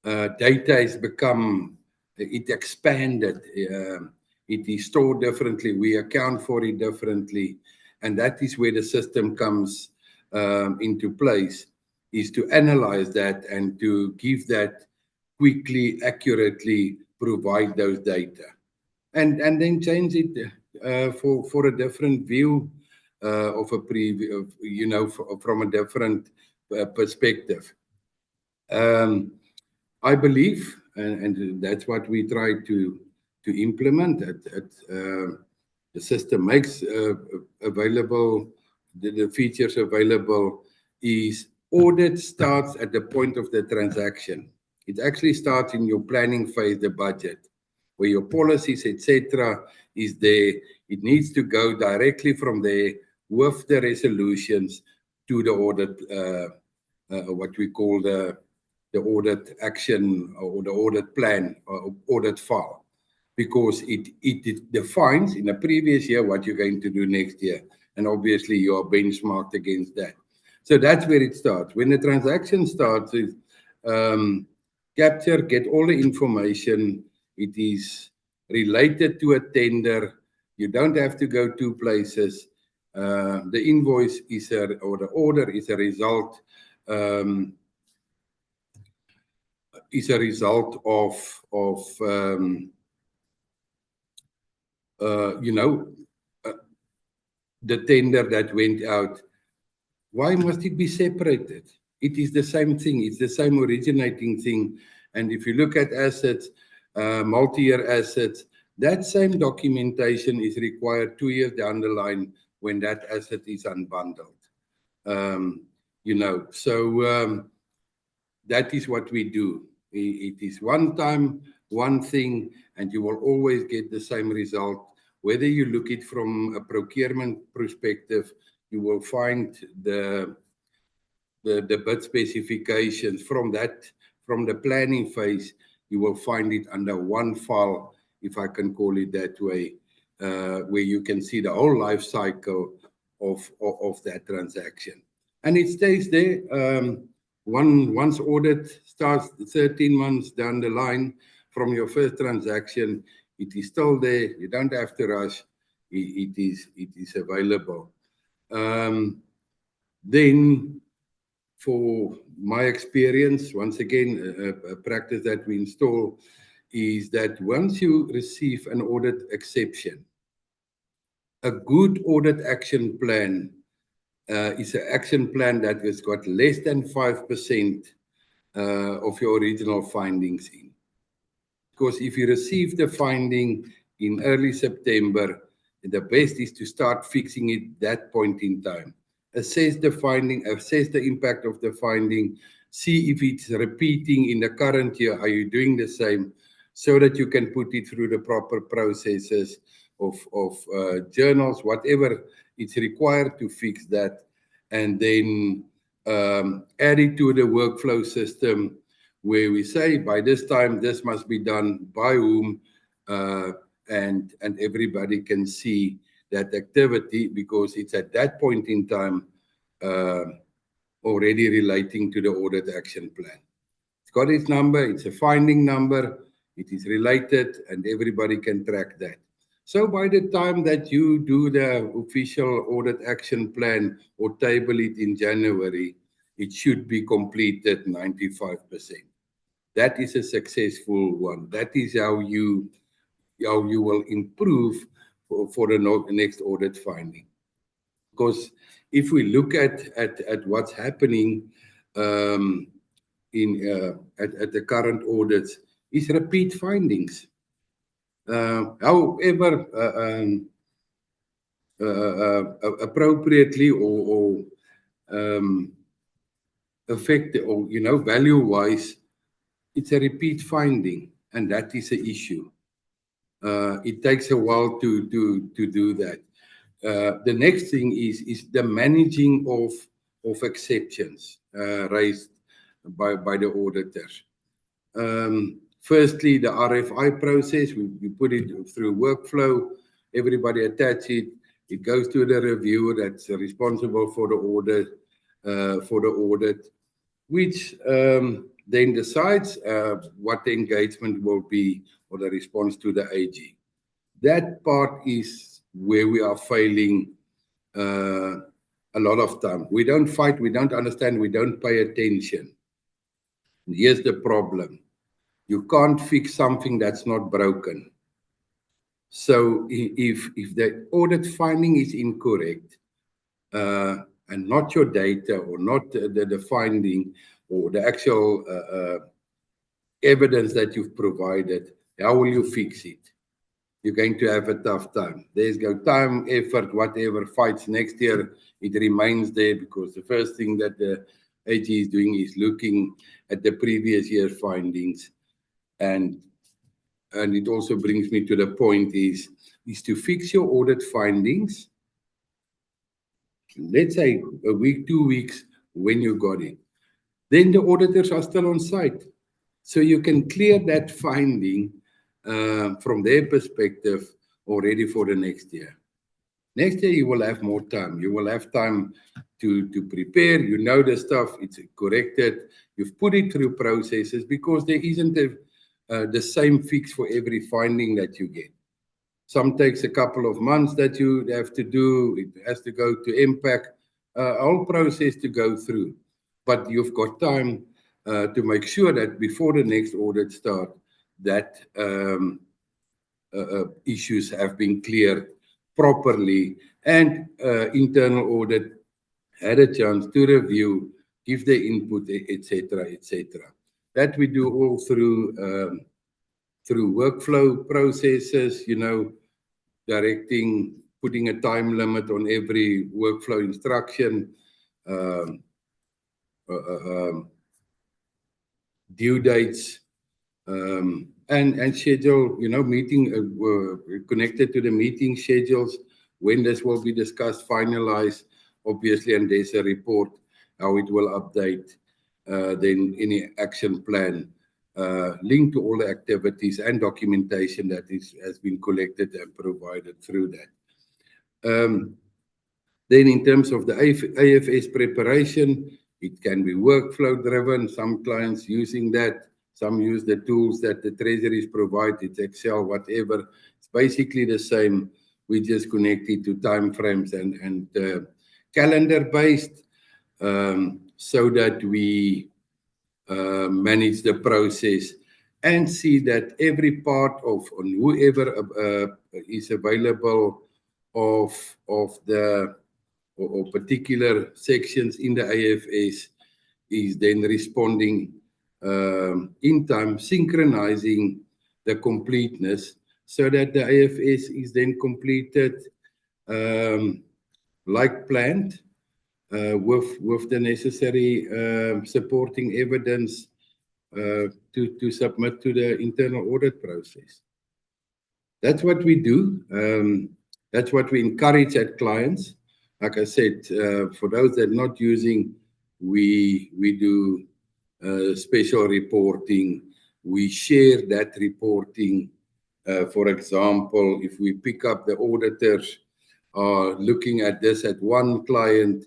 Speaker 3: Data has become, it expanded, it is stored differently, we account for it differently, and that is where the system comes into place, is to analyze that and to give that quickly, accurately, provide those data. And then change it for a different view of a preview, you know, from a different perspective. I believe, and that's what we try to implement, that the system makes available, the features available, is audit starts at the point of the transaction. It actually starts in your planning phase, the budget, where your policies, etc., is there. It needs to go directly from there with the resolutions to the audit, what we call the audit action or the audit plan or audit file, because it defines in the previous year what you're going to do next year, and obviously you are benchmarked against that. So that's where it starts. When the transaction starts, is capture, get all the information. It is related to a tender. You don't have to go two places. The invoice is or the order is a result. Is a result of you know, the tender that went out. Why must it be separated? It is the same thing. It's the same originating thing. And if you look at assets, multi-year assets, that same documentation is required 2 years down the line when that asset is unbundled. You know, so that is what we do. It is one time, one thing, and you will always get the same result. Whether you look at it from a procurement perspective, you will find the bid specifications from the planning phase. You will find it under one file, if I can call it that way, where you can see the whole life cycle of that transaction, and it stays there. Once audit starts 13 months down the line from your first transaction, it is still there. You don't have to rush. It is available. Then, for my experience, once again, a practice that we install is that once you receive an audit exception, a good audit action plan is an action plan that has got less than 5% of your original findings in. Because if you receive the finding in early September, the best is to start fixing it that point in time. Assess the finding, assess the impact of the finding, see if it's repeating in the current year. Are you doing the same? So that you can put it through the proper processes of journals, whatever it's required to fix that, and then add it to the workflow system where we say by this time this must be done by whom, and everybody can see that activity because it's at that point in time already relating to the audit action plan. It's got its number, it's a finding number, it is related, and everybody can track that. So by the time that you do the official audit action plan or table it in January, it should be completed 95%. That is a successful one. That is how you will improve for the next audit finding. Because if we look at what's happening at the current audits, is repeat findings. However, appropriately or effective or value-wise, it's a repeat finding, and that is an issue. It takes a while to do that. The next thing is the managing of exceptions raised by the auditors. Firstly, the RFI process, we put it through workflow, everybody attach it, it goes to the reviewer that's responsible for the audit, which then decides what the engagement will be or the response to the AG. That part is where we are failing a lot of time. We don't fight, we don't understand, we don't pay attention. And here's the problem. You can't fix something that's not broken. So if the audit finding is incorrect and not your data or not the finding or the actual evidence that you've provided, how will you fix it? You're going to have a tough time. There's go time, effort, whatever, fights next year, it remains there because the first thing that the AG is doing is looking at the previous year's findings. And it also brings me to the point is to fix your audit findings. Let's say a week, 2 weeks when you got it. Then the auditors are still on site. So you can clear that finding from their perspective already for the next year. Next year, you will have more time. You will have time to prepare. You know the stuff, it's corrected. You've put it through processes because there isn't the same fix for every finding that you get. Some takes a couple of months that you have to do. It has to go to impact, a whole process to go through. But you've got time to make sure that before the next audit starts, that issues have been cleared properly and internal audit had a chance to review, give their input, etc., etc. That we do all through workflow processes, directing, putting a time limit on every workflow instruction, due dates, and schedule, meeting connected to the meeting schedules, when this will be discussed, finalized, obviously, and there's a report, how it will update, then any action plan, linked to all the activities and documentation that has been collected and provided through that. Then in terms of the AFS preparation, it can be workflow driven, some clients using that, some use the tools that the treasuries provide, it's Excel, whatever. It's basically the same. We just connect it to timeframes and calendar-based so that we manage the process and see that every part of whoever is available of the or particular sections in the AFS is then responding in time, synchronizing the completeness so that the AFS is then completed like planned with the necessary supporting evidence to submit to the internal audit process. That's what we do. That's what we encourage at clients. Like I said, for those that are not using, we do special reporting. We share that reporting. For example, if we pick up the auditors are looking at this at one client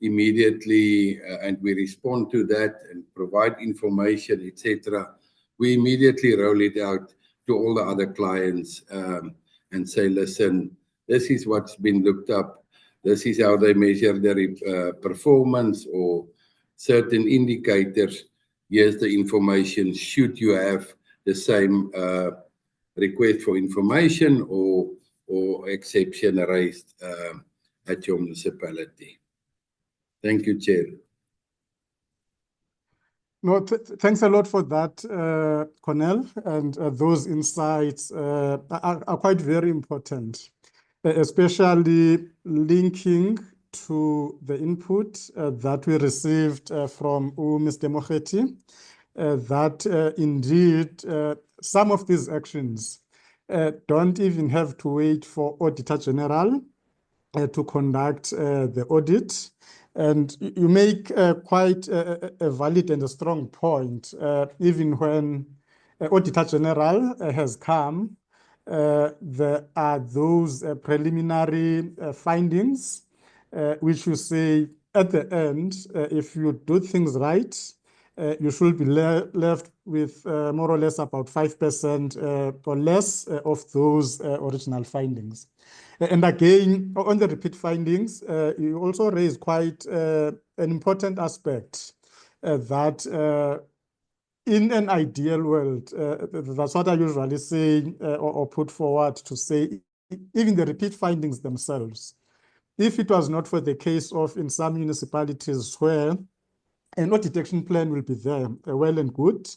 Speaker 3: immediately, and we respond to that and provide information, etc., we immediately roll it out to all the other clients and say, listen, this is what's been looked up. This is how they measure their performance or certain indicators. Here's the information. Should you have the same request for information or exception raised at your municipality? Thank you, Chair.
Speaker 1: No, thanks a lot for that, Cornel, and those insights are quite very important, especially linking to the input that we received from Mr. Mokhethi, that indeed some of these actions don't even have to wait for Auditor General to conduct the audit. And you make quite a valid and a strong point. Even when Auditor General has come, there are those preliminary findings, which you say at the end, if you do things right, you should be left with more or less about 5% or less of those original findings. And again, on the repeat findings, you also raise quite an important aspect that in an ideal world, that's what I usually say or put forward to say, even the repeat findings themselves, if it was not for the case of in some municipalities where an audit action plan will be there, well and good,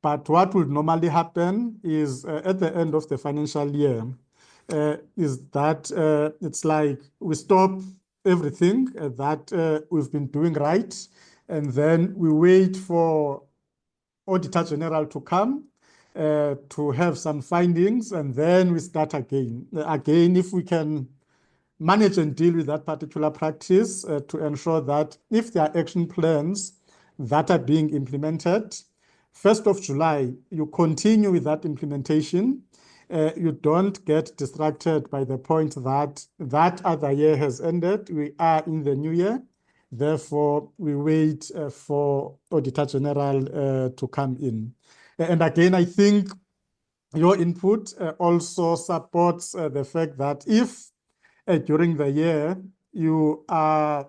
Speaker 1: but what would normally happen is at the end of the financial year, is that it's like we stop everything that we've been doing right, and then we wait for Auditor General to come to have some findings, and then we start again. Again, if we can manage and deal with that particular practice to ensure that if there are action plans that are being implemented, 1st of July, you continue with that implementation. You don't get distracted by the point that that other year has ended. We are in the new year. Therefore, we wait for Auditor General to come in. And again, I think your input also supports the fact that if during the year you are,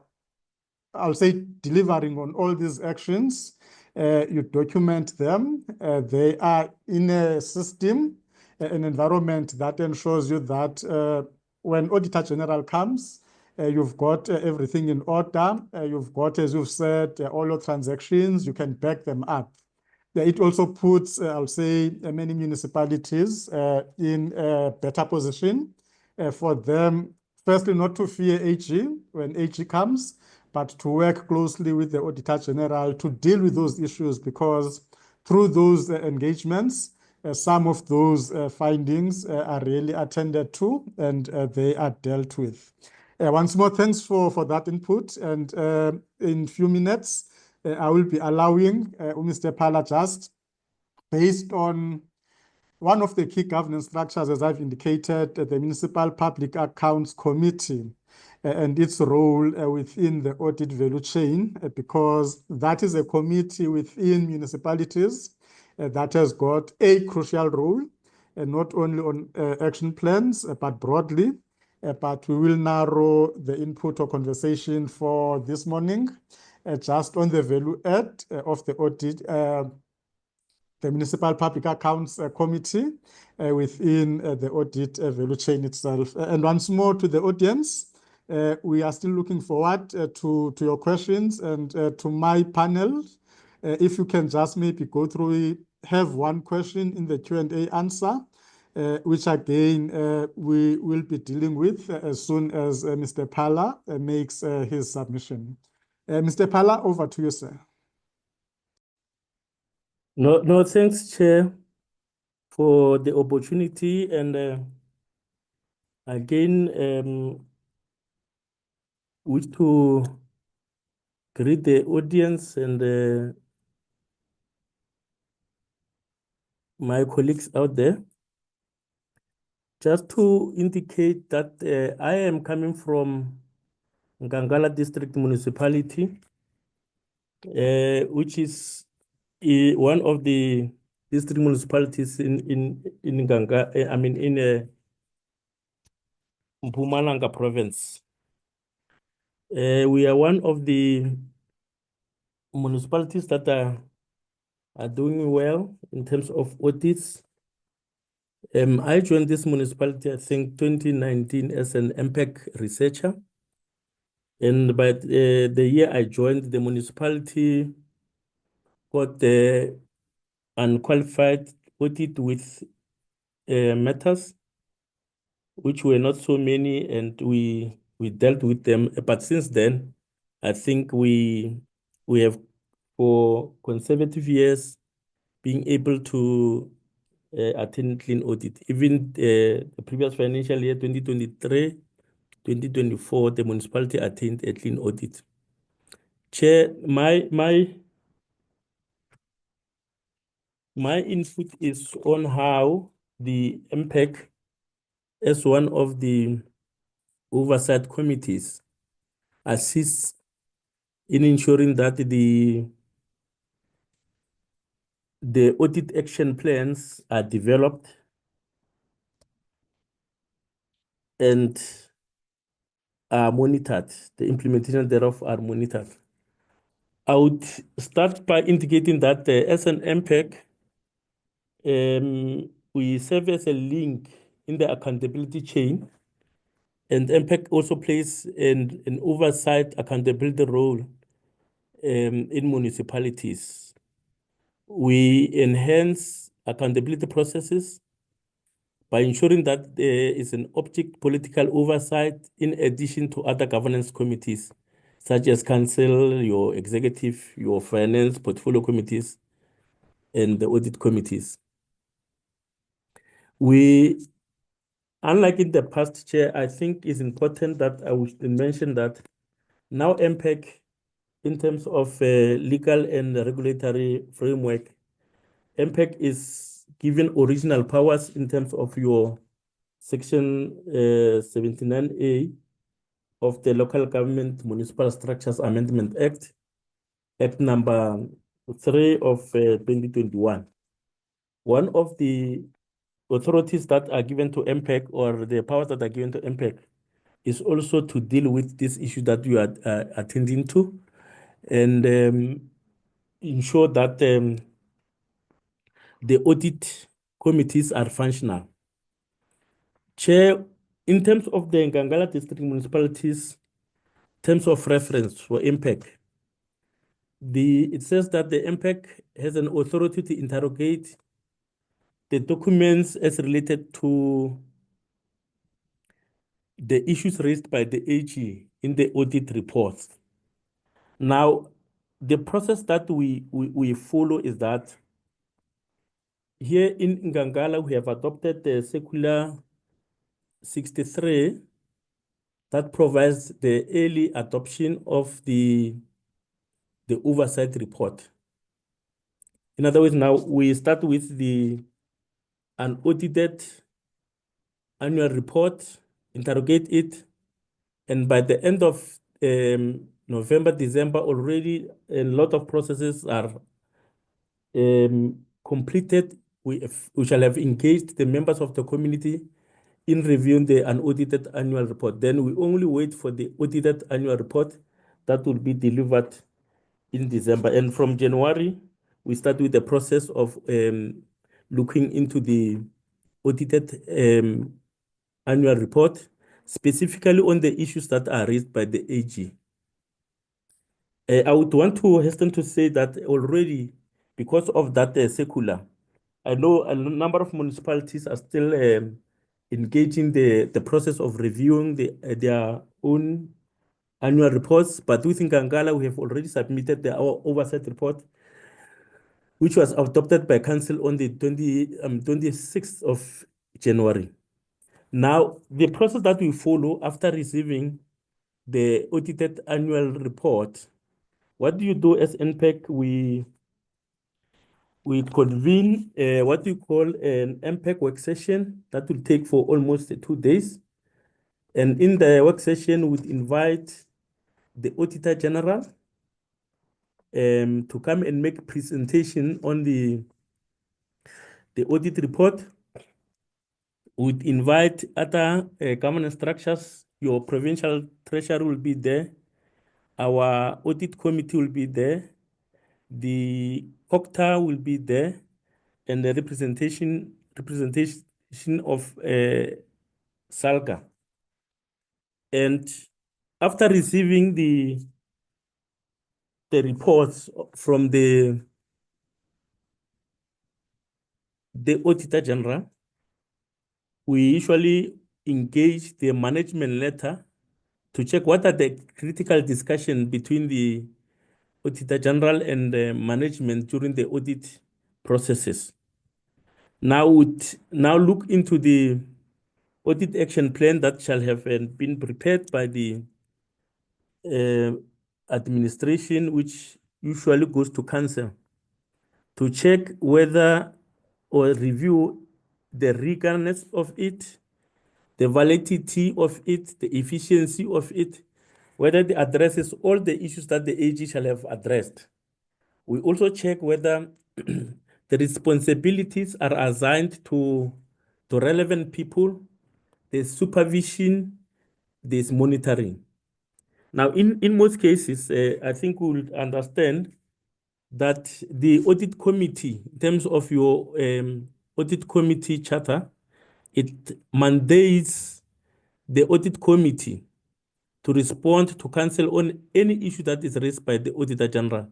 Speaker 1: I'll say, delivering on all these actions, you document them. They are in a system, an environment that ensures you that when Auditor General comes, you've got everything in order. You've got, as you've said, all your transactions. You can back them up. It also puts, I'll say, many municipalities in a better position for them, firstly, not to fear AG when AG comes, but to work closely with the Auditor General to deal with those issues, because through those engagements, some of those findings are really attended to and they are dealt with. Once more, thanks for that input. And in a few minutes, I will be allowing Mr. Phala, just based on one of the key governance structures, as I've indicated, the Municipal Public Accounts Committee and its role within the audit value chain, because that is a committee within municipalities that has got a crucial role, not only on action plans, but broadly. But we will narrow the input or conversation for this morning just on the value add of the audit, the Municipal Public Accounts Committee within the audit value chain itself. And once more to the audience, we are still looking forward to your questions and to my panel. If you can just maybe go through it, have one question in the Q&A answer, which again we will be dealing with as soon as Mr. Phala makes his submission. Mr. Phala, over to you, sir.
Speaker 4: No, thanks, Chair, for the opportunity. And again, wish to greet the audience and my colleagues out there. Just to indicate that I am coming from Nkangala District Municipality, which is one of the district municipalities in Nkangala, I mean in Mpumalanga province. We are one of the municipalities that are doing well in terms of audits. I joined this municipality, I think, 2019 as an MPEC researcher. And by the year I joined, the municipality got the unqualified audit with matters, which were not so many, and we dealt with them. But since then, I think we have, for consecutive years, being able to attend clean audit. Even the previous financial year, 2023, 2024, the municipality attained a clean audit. Chair, my input is on how the MPEC, as one of the oversight committees, assists in ensuring that the audit action plans are developed and are monitored. The implementation thereof are monitored. I would start by indicating that as an MPEC, we serve as a link in the accountability chain, and MPEC also plays an oversight accountability role in municipalities. We enhance accountability processes by ensuring that there is an object political oversight in addition to other governance committees, such as council, your executive, your finance, portfolio committees, and the audit committees. We, unlike in the past, Chair, I think it's important that I would mention that now MPEC, in terms of legal and regulatory framework, MPEC is given original powers in terms of your Section 79A of the Local Government Municipal Structures Amendment Act, Act number 3 of 2021. One of the authorities that are given to MPEC, or the powers that are given to MPEC, is also to deal with this issue that you are attending to, and ensure that the audit committees are functional. Chair, in terms of the Nkangala district municipalities, terms of reference for MPEC, it says that the MPEC has an authority to interrogate the documents as related to the issues raised by the AG in the audit reports. Now, the process that we follow is that here in Nkangala, we have adopted the Circular 63 that provides the early adoption of the oversight report. In other words, now we start with the unaudited annual report, interrogate it, and by the end of November, December, already a lot of processes are completed. We shall have engaged the members of the community in reviewing the unaudited annual report. Then we only wait for the audited annual report that will be delivered in December. And from January, we start with the process of looking into the audited annual report, specifically on the issues that are raised by the AG. I would want to hasten to say that already, because of that circular, I know a number of municipalities are still engaging the process of reviewing their own annual reports, but with Nkangala, we have already submitted our oversight report, which was adopted by Council on the 26th of January. Now, the process that we follow after receiving the audited annual report, what do you do as NPEC? We convene what we call an MPEC work session that will take for almost 2 days. And in the work session, we invite the Auditor General to come and make a presentation on the audit report. We'd invite other governance structures. Your Provincial Treasury will be there. Our Audit Committee will be there. The OCTA will be there. And the representation of SALGA. And after receiving the reports from the Auditor General, we usually engage the management letter to check what are the critical discussions between the Auditor General and the management during the audit processes. Now look into the audit action plan that shall have been prepared by the administration, which usually goes to council, to check whether or review the rigorousness of it, the validity of it, the efficiency of it, whether it addresses all the issues that the AG shall have addressed. We also check whether the responsibilities are assigned to relevant people, there's supervision, there's monitoring. Now, in most cases, I think we will understand that the audit committee, in terms of your audit committee charter, it mandates the audit committee to respond to council on any issue that is raised by the Auditor General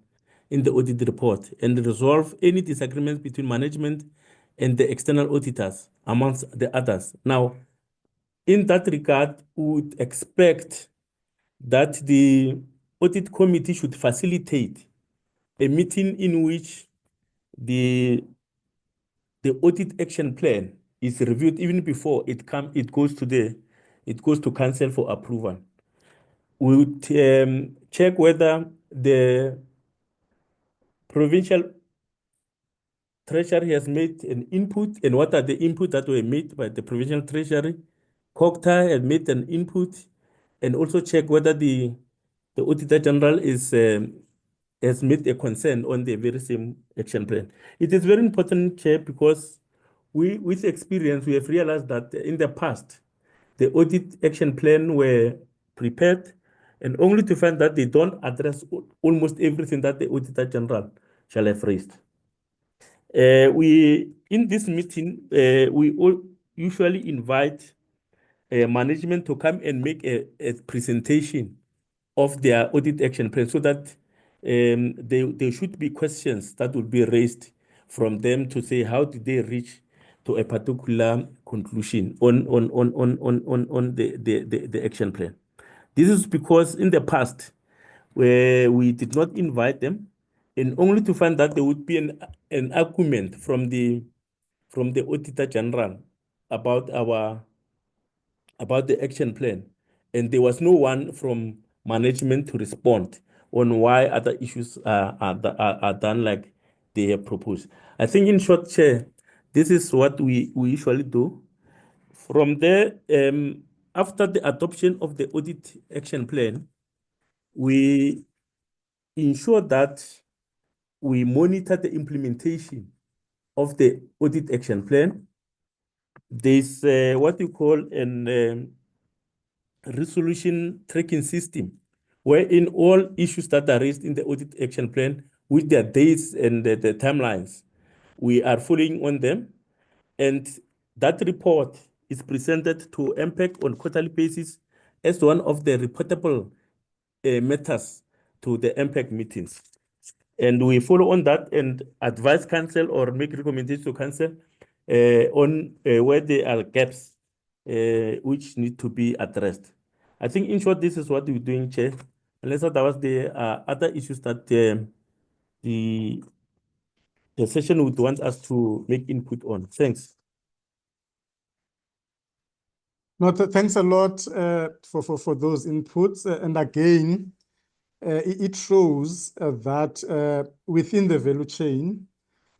Speaker 4: in the audit report and resolve any disagreements between management and the external auditors, amongst the others. Now, in that regard, we would expect that the audit committee should facilitate a meeting in which the audit action plan is reviewed even before it goes to council for approval. We would check whether the Provincial Treasury has made an input and what are the input that were made by the Provincial Treasury. COCTA has made an input, and also check whether the Auditor General has made a concern on the very same action plan. It is very important, Chair, because with experience, we have realized that in the past, the audit action plan were prepared and only to find that they don't address almost everything that the Auditor General shall have raised. In this meeting, we usually invite management to come and make a presentation of their audit action plan so that there should be questions that will be raised from them to say how did they reach to a particular conclusion on the action plan. This is because in the past, where we did not invite them, and only to find that there would be an argument from the Auditor General about the action plan, and there was no one from management to respond on why other issues are done like they have proposed. I think in short, Chair, this is what we usually do. From there, after the adoption of the audit action plan, we ensure that we monitor the implementation of the audit action plan. There's what you call an resolution tracking system, wherein all issues that are raised in the audit action plan with their dates and the timelines, we are following on them. And that report is presented to MPEC on quarterly basis as one of the reportable matters to the MPEC meetings. And we follow on that and advise council or make recommendations to council on where there are gaps which need to be addressed. I think in short, this is what we're doing, Chair. Unless otherwise there are other issues that the session would want us to make input on. Thanks.
Speaker 1: No, thanks a lot for those inputs. And again, it shows that within the value chain,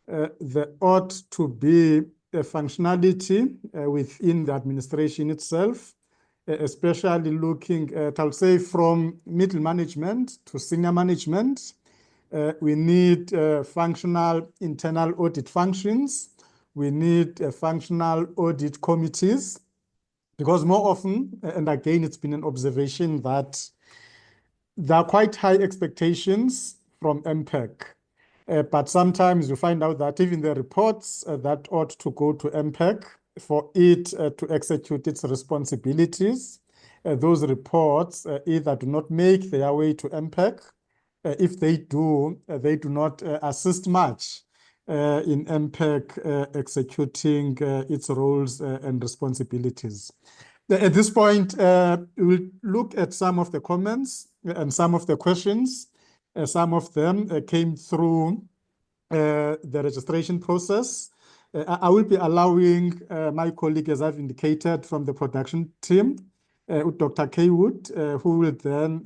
Speaker 1: there ought to be a functionality within the administration itself, especially looking at, I'll say, from middle management to senior management. We need functional internal audit functions. We need functional audit committees, because more often, and again, it's been an observation that there are quite high expectations from MPEC. But sometimes you find out that even the reports that ought to go to MPEC for it to execute its responsibilities, those reports either do not make their way to MPEC. If they do not assist much in MPEC executing its roles and responsibilities. At this point, we'll look at some of the comments and some of the questions. Some of them came through the registration process. I will be allowing my colleague, as I've indicated, from the production team, Dr. Kaywood, who will then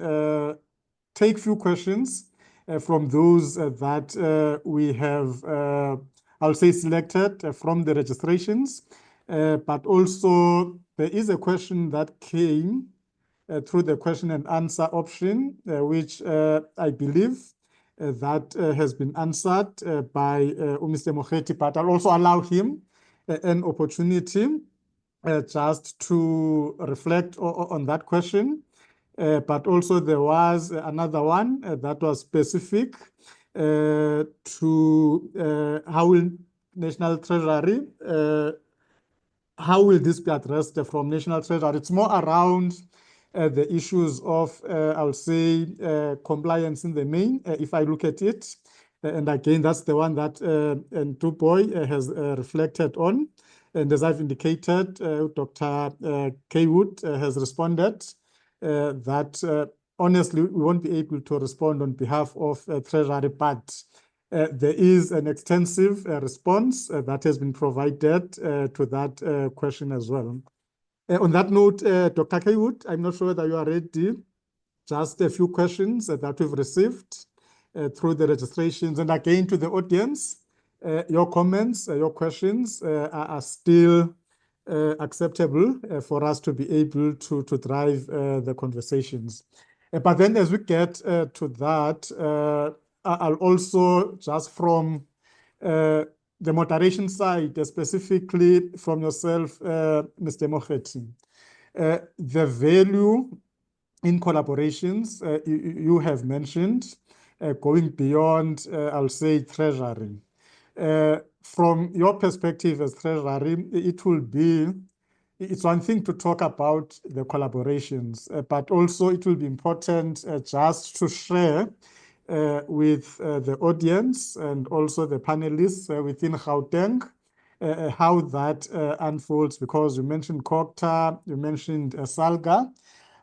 Speaker 1: take few questions from those that we have, I'll say, selected from the registrations. But also there is a question that came through the question and answer option, which I believe that has been answered by Mr. Mokhethi, but I'll also allow him an opportunity just to reflect on that question. But also there was another one that was specific to how will National Treasury, how will this be addressed from National Treasury? It's more around the issues of, I'll say, compliance in the main, if I look at it. And again, that's the one that Ntuboy has reflected on. And as I've indicated, Dr. Kaywood has responded that honestly, we won't be able to respond on behalf of Treasury, but there is an extensive response that has been provided to that question as well. On that note, Dr. Kaywood, I'm not sure whether you are ready. Just a few questions that we've received through the registrations. And again, to the audience, your comments, your questions are still acceptable for us to be able to drive the conversations. But then as we get to that, I'll also, just from the moderation side, specifically from yourself, Mr. Mokhethi, the value in collaborations you have mentioned, going beyond, I'll say, Treasury. From your perspective as Treasury, it's one thing to talk about the collaborations, but also it will be important just to share with the audience and also the panelists within Gauteng how that unfolds, because you mentioned COGTA, you mentioned SALGA,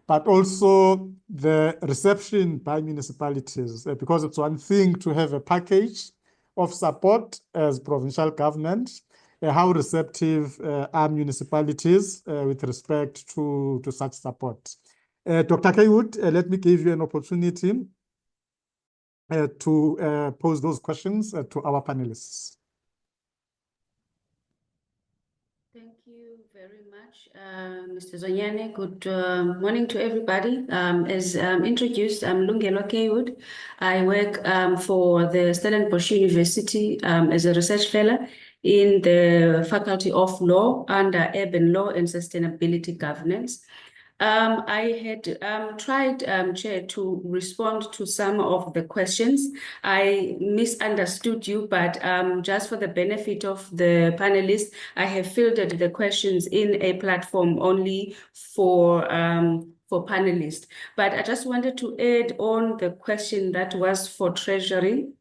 Speaker 1: but also the reception by municipalities, because it's one thing to have a package of support as provincial government. How receptive are municipalities with respect to such support? Dr. Kaywood, let me give you an opportunity to pose those questions to our panelists.
Speaker 5: Thank you very much, Mr. Zonyane. Good morning to everybody. As introduced, I'm Lungelo Kaywood. I work for the Stellenbosch University as a research fellow in the Faculty of Law under Urban Law and Sustainability Governance. I had tried, Chair, to respond to some of the questions. I misunderstood you, but just for the benefit of the panelists, I have filtered the questions in a platform only for panelists. But I just wanted to add on the question that was for Treasury.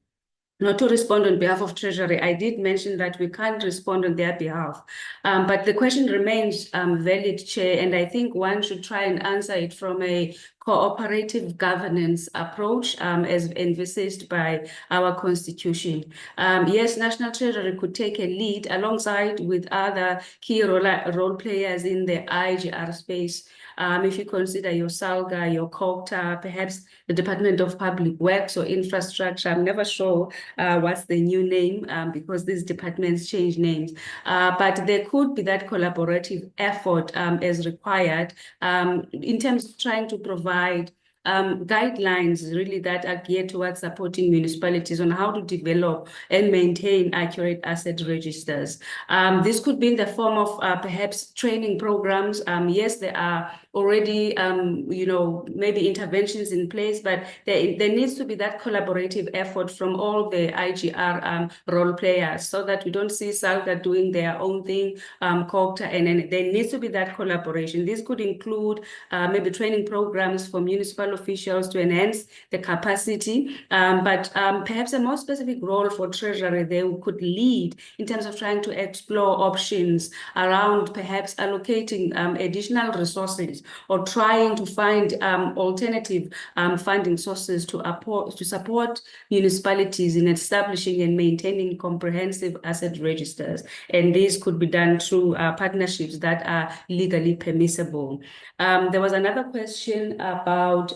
Speaker 5: not to respond on behalf of Treasury. I did mention that we can't respond on their behalf. But the question remains valid, Chair, and I think one should try and answer it from a cooperative governance approach as envisaged by our Constitution. Yes, National Treasury could take a lead alongside with other key role players in the IGR space. If you consider your SALGA, your COGTA, perhaps the Department of Public Works or Infrastructure, I'm never sure what's the new name because these departments change names. But there could be that collaborative effort as required in terms of trying to provide guidelines really that are geared towards supporting municipalities on how to develop and maintain accurate asset registers. This could be in the form of perhaps training programs. Yes, there are already, maybe interventions in place, but there needs to be that collaborative effort from all the IGR role players so that we don't see SALGA doing their own thing, COGTA, and then there needs to be that collaboration. This could include maybe training programs for municipal officials to enhance the capacity, but perhaps a more specific role for Treasury they could lead in terms of trying to explore options around perhaps allocating additional resources or trying to find alternative funding sources to support municipalities in establishing and maintaining comprehensive asset registers. And these could be done through partnerships that are legally permissible. There was another question about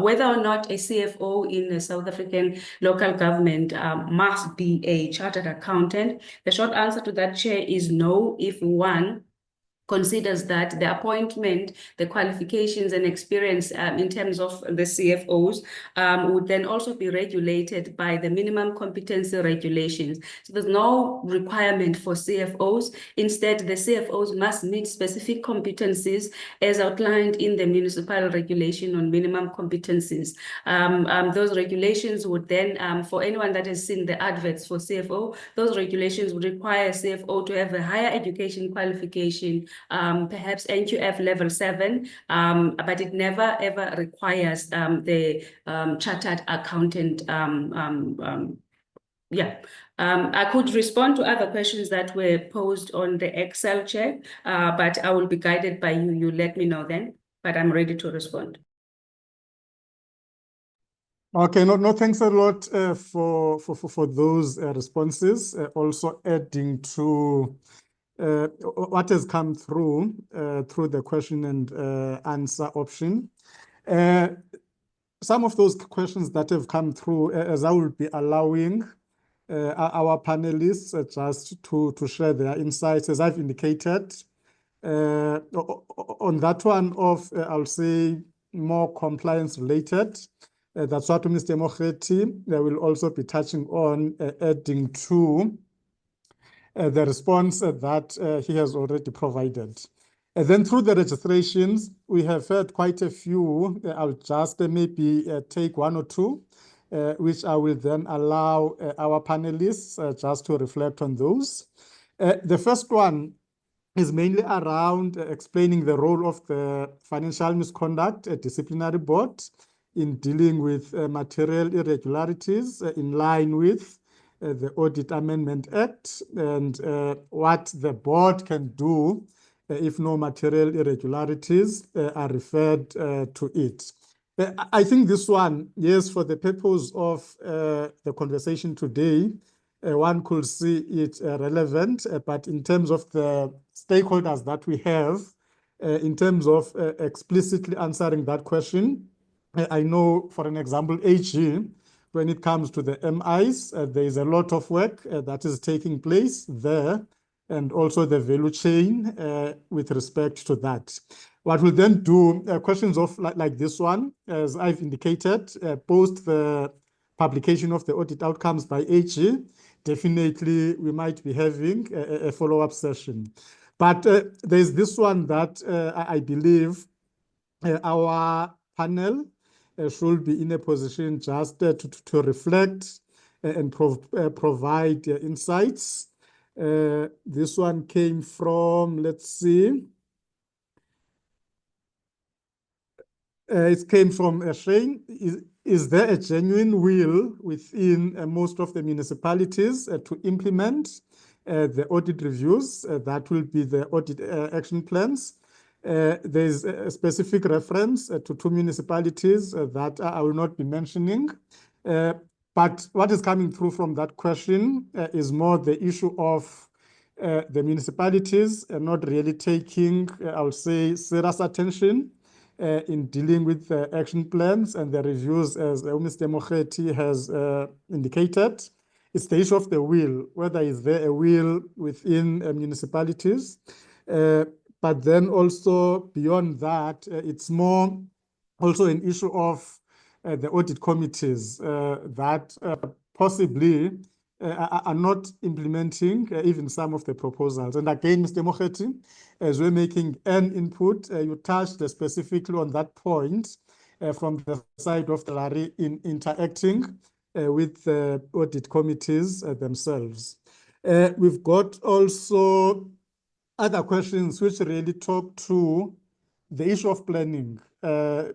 Speaker 5: whether or not a CFO in a South African local government must be a chartered accountant. The short answer to that, Chair, is no, if one considers that the appointment, the qualifications and experience in terms of the CFOs would then also be regulated by the minimum competency regulations. So there's no requirement for CFOs. Instead, the CFOs must meet specific competencies as outlined in the municipal regulation on minimum competencies. Those regulations would then, for anyone that has seen the adverts for CFO, those regulations would require a CFO to have a higher education qualification, perhaps NQF level 7, but it never ever requires the chartered accountant. I could respond to other questions that were posed on the Excel, Chair, but I will be guided by you. You let me know then, but I'm ready to respond.
Speaker 1: Okay, no, thanks a lot for those responses. Also adding to what has come through the question and answer option. Some of those questions that have come through, as I will be allowing our panelists just to share their insights, as I've indicated. On that one of, I'll say, more compliance related, that's what Mr. Mokhethi will also be touching on, adding to the response that he has already provided. And then through the registrations, we have heard quite a few. I'll just maybe take one or two, which I will then allow our panelists just to reflect on those. The first one is mainly around explaining the role of the Financial Misconduct Disciplinary Board in dealing with material irregularities in line with the Audit Amendment Act and what the board can do if no material irregularities are referred to it. I think this one, yes, for the purpose of the conversation today, one could see it relevant, but in terms of the stakeholders that we have, in terms of explicitly answering that question, I know, for an example, AG, when it comes to the MIs, there is a lot of work that is taking place there, and also the value chain with respect to that. What we'll then do, questions of like this one, as I've indicated, post the publication of the audit outcomes by AG, definitely we might be having a follow-up session. But there's this one that I believe our panel should be in a position just to reflect and provide insights. This one came from, let's see, It came from Shane. Is there a genuine will within most of the municipalities to implement the audit reviews? That will be the audit action plans. There's a specific reference to 2 municipalities that I will not be mentioning. But what is coming through from that question is more the issue of the municipalities not really taking, I would say, serious attention in dealing with the action plans and the reviews, as Mr. Mokhethi has indicated. It's the issue of the will, whether is there a will within municipalities. But then also beyond that, it's more also an issue of the audit committees that possibly are not implementing even some of the proposals. And again, Mr. Mokhethi, as we're making an input, you touched specifically on that point from the side of the Larry in interacting with the audit committees themselves. We've got also other questions which really talk to the issue of planning,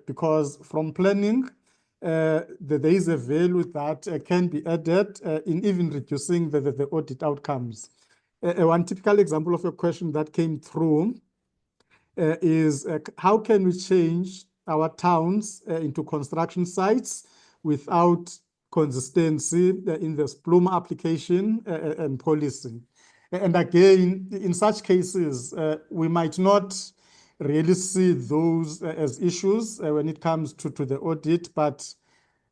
Speaker 1: because from planning, there is a value that can be added in even reducing the audit outcomes. One typical example of a question that came through is how can we change our towns into construction sites without consistency in the SPLUM application and policy? And again, in such cases, we might not really see those as issues when it comes to the audit, but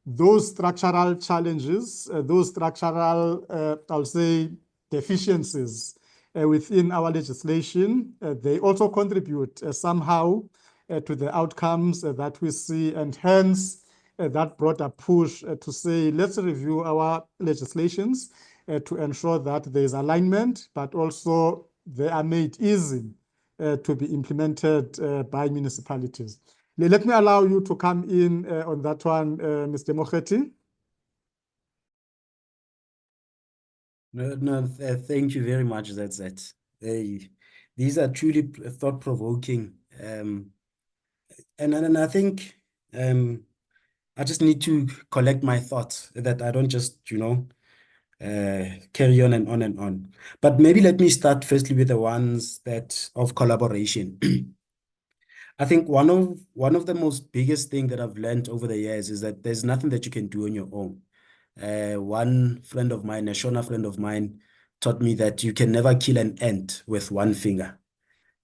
Speaker 1: those structural challenges, those structural, I'll say, deficiencies within our legislation, they also contribute somehow to the outcomes that we see, and hence that brought a push to say, let's review our legislations to ensure that there is alignment, but also they are made easy to be implemented by municipalities. Let me allow you to come in on that one, Mr. Mokhethi.
Speaker 2: No, thank you very much, Zet. These are truly thought-provoking. And I think I just need to collect my thoughts, that I don't just, carry on and on and on. But maybe let me start firstly with the ones that of collaboration. I think one of the most biggest thing that I've learned over the years is that there's nothing that you can do on your own. One friend of mine, a Shona friend of mine, taught me that you can never kill an ant with one finger.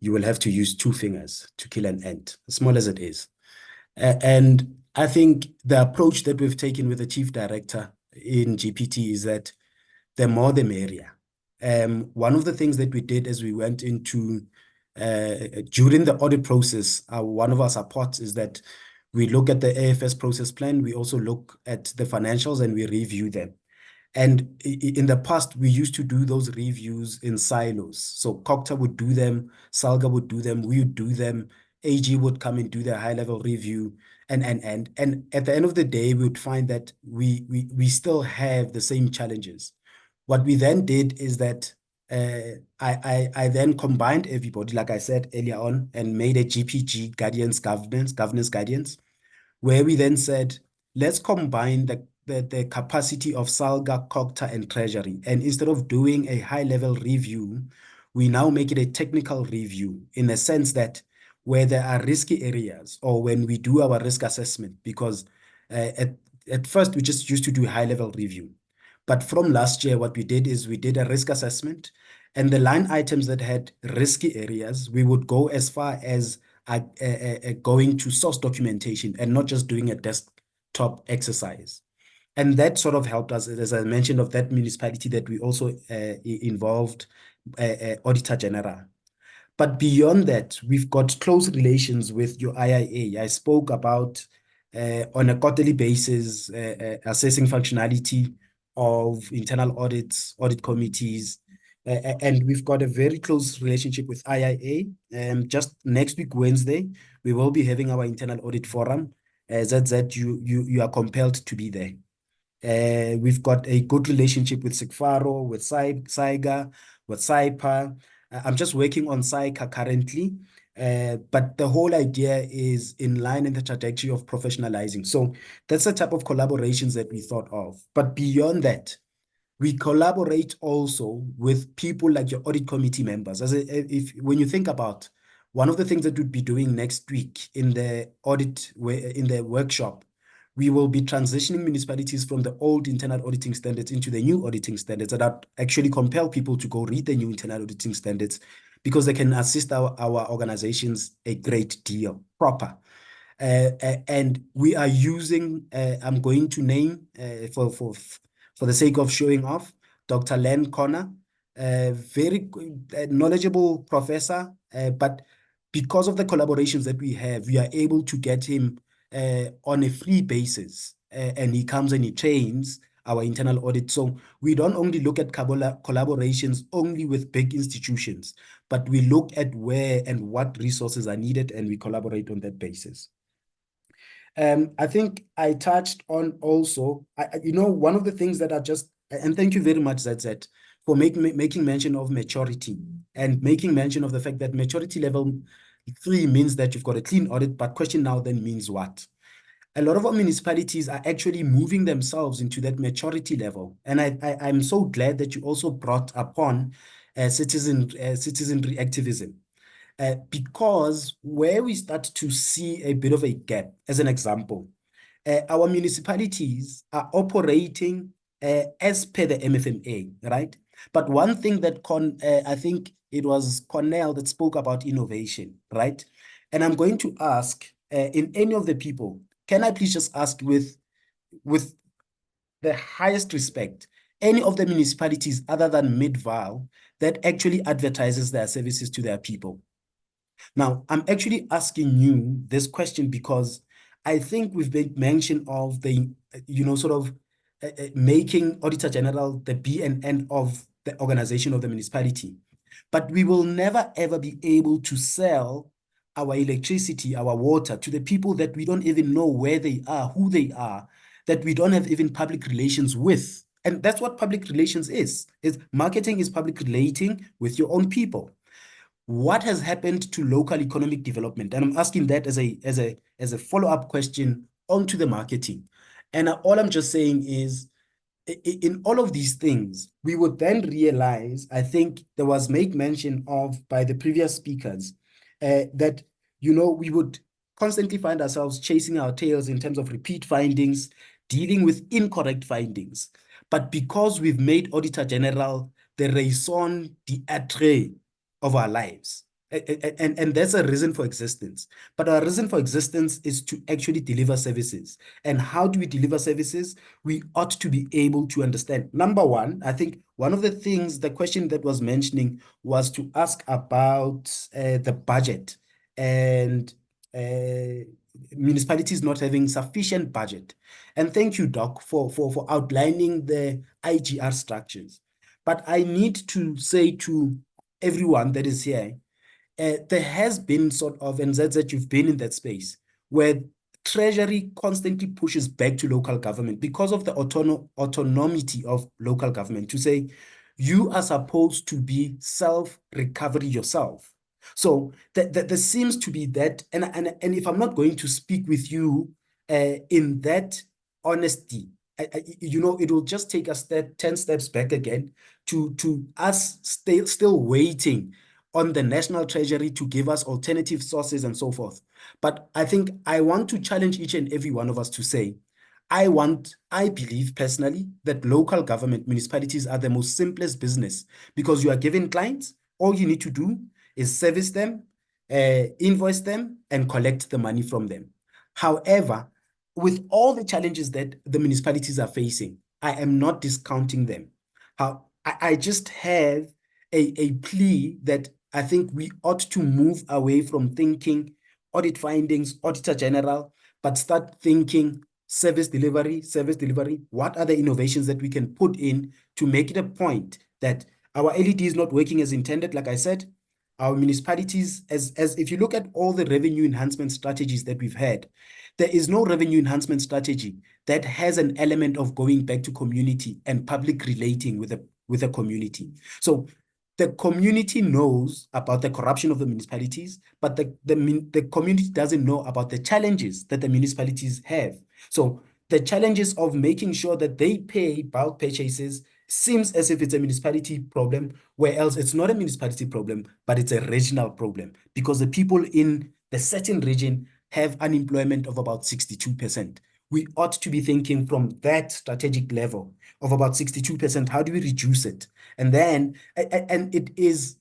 Speaker 2: You will have to use 2 fingers to kill an ant, as small as it is. And I think the approach that we've taken with the chief director in GPT is that the more the merrier. One of the things that we did as we went into during the audit process, one of our supports is that we look at the AFS process plan. We also look at the financials and we review them. And in the past, we used to do those reviews in silos. So COGTA would do them, SALGA would do them, we would do them, AG would come and do the high-level review. And at the end of the day, we would find that we still have the same challenges. What we then did is that I then combined everybody, like I said earlier on, and made a GPG governance guidance, where we then said, let's combine the capacity of SALGA, COGTA, and Treasury. And instead of doing a high-level review, we now make it a technical review, in the sense that where there are risky areas, or when we do our risk assessment, because at first we just used to do a high-level review. But from last year, what we did is we did a risk assessment, and the line items that had risky areas, we would go as far as going to source documentation and not just doing a desktop exercise. And that sort of helped us, as I mentioned, of that municipality that we also involved Auditor General. But beyond that, we've got close relations with your IIA. I spoke about on a quarterly basis, assessing functionality of internal audits, audit committees, and we've got a very close relationship with IIA. Just next week, Wednesday, we will be having our internal audit forum. ZZ, you are compelled to be there. We've got a good relationship with SIGFARO, with SAIGA, with SAIPA. I'm just working on SAICA currently, But the whole idea is in line in the trajectory of professionalizing. So that's the type of collaborations that we thought of. But beyond that, we collaborate also with people like your audit committee members. When you think about one of the things that we'll be doing next week in the workshop, we will be transitioning municipalities from the old internal auditing standards into the new auditing standards that actually compel people to go read the new internal auditing standards because they can assist our organizations a great deal proper. And we are using, I'm going to name for the sake of showing off, Dr. Len Connor, a very knowledgeable professor, but because of the collaborations that we have, we are able to get him on a free basis, and he comes and he trains our internal audit. So we don't only look at collaborations only with big institutions, but we look at where and what resources are needed, and we collaborate on that basis. I think I touched on also, one of the things that are just, and thank you very much, ZZ, for making mention of maturity and making mention of the fact that maturity level 3 means that you've got a clean audit, but question now then means what? A lot of our municipalities are actually moving themselves into that maturity level. And I'm so glad that you also brought upon citizenry activism. Because where we start to see a bit of a gap, as an example, our municipalities are operating as per the MFMA, right? But one thing that I think it was Cornel that spoke about innovation, right? And I'm going to ask in any of the people, can I please just ask with the highest respect, any of the municipalities other than Midvaal that actually advertises their services to their people? Now, I'm actually asking you this question because I think we've made mention of the, making Auditor General the be and end of the organization of the municipality. But we will never, ever be able to sell our electricity, our water to the people that we don't even know where they are, who they are, that we don't have even public relations with. And that's what public relations is marketing is public relating with your own people. What has happened to local economic development? And I'm asking that as a follow-up question onto the marketing. And all I'm just saying is, in all of these things, we would then realize, I think there was made mention of by the previous speakers, that, we would constantly find ourselves chasing our tails in terms of repeat findings, dealing with incorrect findings. But because we've made Auditor General the raison d'etre of our lives, and that's a reason for existence. But our reason for existence is to actually deliver services. And how do we deliver services? We ought to be able to understand. Number one, I think one of the things, the question that was mentioning was to ask about the budget and municipalities not having sufficient budget. And thank you, Doc, for outlining the IGR structures. But I need to say to everyone that is here, there has been sort of, and that you've been in that space, where Treasury constantly pushes back to local government because of the autonomy of local government to say, you are supposed to be self-recovery yourself. So there seems to be that, and if I'm not going to speak with you in that honesty, it will just take us 10 steps back again to us still waiting on the National Treasury to give us alternative sources and so forth. But I think I want to challenge each and every one of us to say, I believe personally that local government municipalities are the most simplest business because you are given clients, all you need to do is service them, invoice them, and collect the money from them. However, with all the challenges that the municipalities are facing, I am not discounting them. I just have a plea that I think we ought to move away from thinking audit findings, Auditor General, but start thinking service delivery. What are the innovations that we can put in to make it a point that our LED is not working as intended? Like I said, our municipalities, as if you look at all the revenue enhancement strategies that we've had, there is no revenue enhancement strategy that has an element of going back to community and public relating with a community. So the community knows about the corruption of the municipalities, but the community doesn't know about the challenges that the municipalities have. So the challenges of making sure that they pay bulk purchases seems as if it's a municipality problem, whereas it's not a municipality problem, but it's a regional problem, because the people in the certain region have unemployment of about 62%. We ought to be thinking from that strategic level of about 62%. How do we reduce it? And then, and it is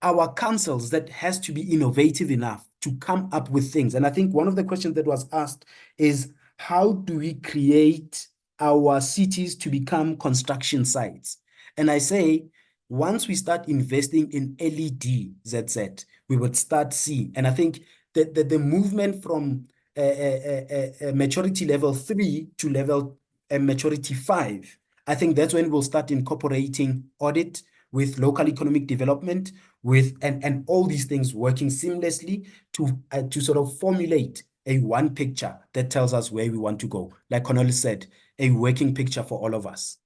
Speaker 2: our councils that has to be innovative enough to come up with things. And I think one of the questions that was asked is, how do we create our cities to become construction sites? And I say, once we start investing in LED ZZ, we would start seeing. And I think that the movement from maturity level 3 to level maturity 5, I think that's when we'll start incorporating audit with local economic development, with and all these things working seamlessly to sort of formulate a one picture that tells us where we want to go. Like Cornel said, a working picture for all of us.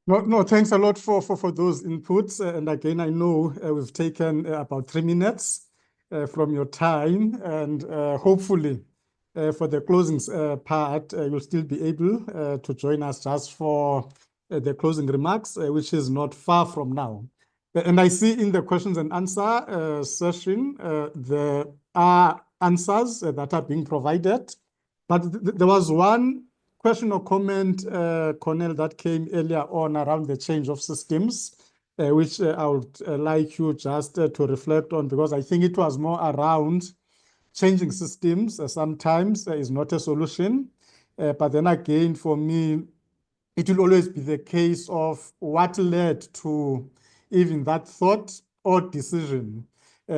Speaker 1: No, thanks a lot for those inputs. And again, I know we've taken about 3 minutes from your time, and hopefully for the closing part, you'll still be able to join us just for the closing remarks, which is not far from now. And I see in the questions and answer session, there are answers that are being provided, but there was one question or comment, Cornel, that came earlier on around the change of systems, which I would like you just to reflect on, because I think it was more around changing systems sometimes is not a solution. But then again, for me, it will always be the case of what led to even that thought or decision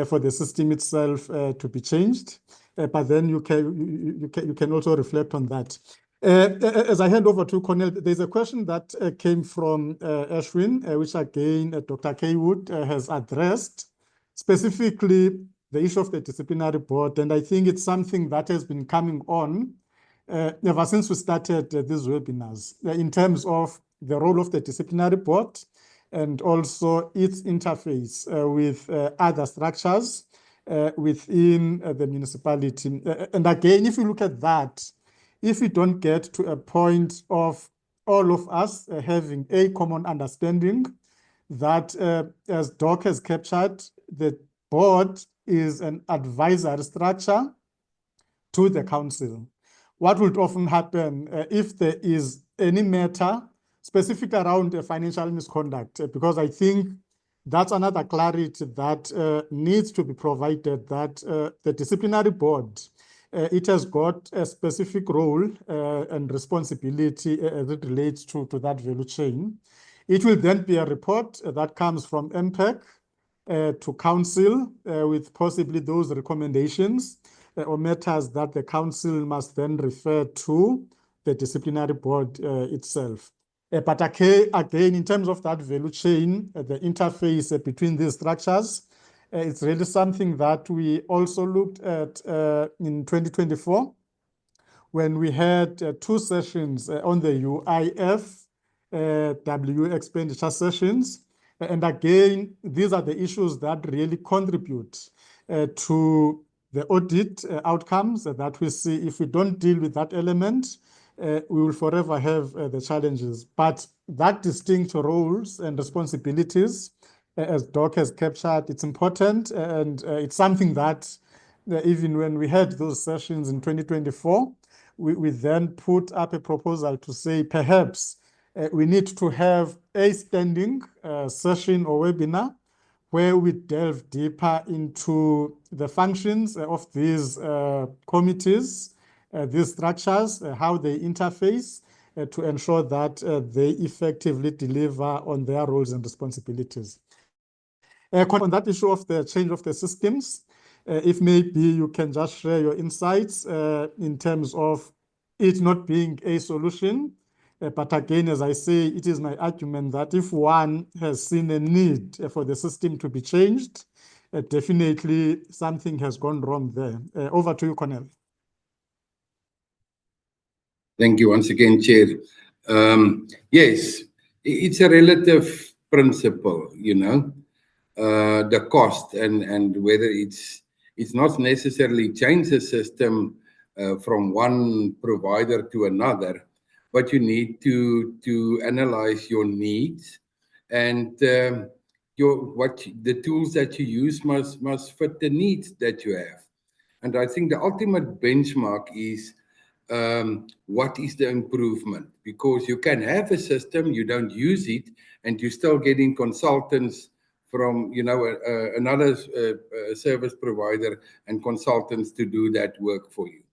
Speaker 1: for the system itself to be changed. But then you can also reflect on that. As I hand over to Cornel, there's a question that came from Ashwin, which again Dr. Kaywood has addressed, specifically the issue of the disciplinary board. And I think it's something that has been coming on ever since we started these webinars, in terms of the role of the disciplinary board and also its interface with other structures within the municipality. And again, if you look at that, if we don't get to a point of all of us having a common understanding that, as Doc has captured, the board is an advisory structure to the council. What would often happen if there is any matter specific around financial misconduct? Because I think that's another clarity that needs to be provided, that the disciplinary board, it has got a specific role and responsibility as it relates to that value chain. It will then be a report that comes from MPEC to council with possibly those recommendations or matters that the council must then refer to the disciplinary board itself. But again, in terms of that value chain, the interface between these structures, it's really something that we also looked at in 2024 when we had 2 sessions on the UIF W expenditure sessions. And again, these are the issues that really contribute to the audit outcomes that we see. If we don't deal with that element, we will forever have the challenges. But that distinct roles and responsibilities, as Doc has captured, it's important, and it's something that even when we had those sessions in 2024, we then put up a proposal to say perhaps we need to have a standing session or webinar where we delve deeper into the functions of these committees, these structures, how they interface to ensure that they effectively deliver on their roles and responsibilities. On that issue of the change of the systems, if maybe you can just share your insights in terms of it not being a solution. But again, as I say, it is my argument that if one has seen a need for the system to be changed, definitely something has gone wrong there. Over to you, Cornel.
Speaker 3: Thank you once again, Chair. Yes, it's a relative principle, the cost and whether it's not necessarily change the system from one provider to another, but you need to analyze your needs and the tools that you use must fit the needs that you have. And I think the ultimate benchmark is what is the improvement? Because you can have a system, you don't use it, and you're still getting consultants from another service provider and consultants to do that work for you.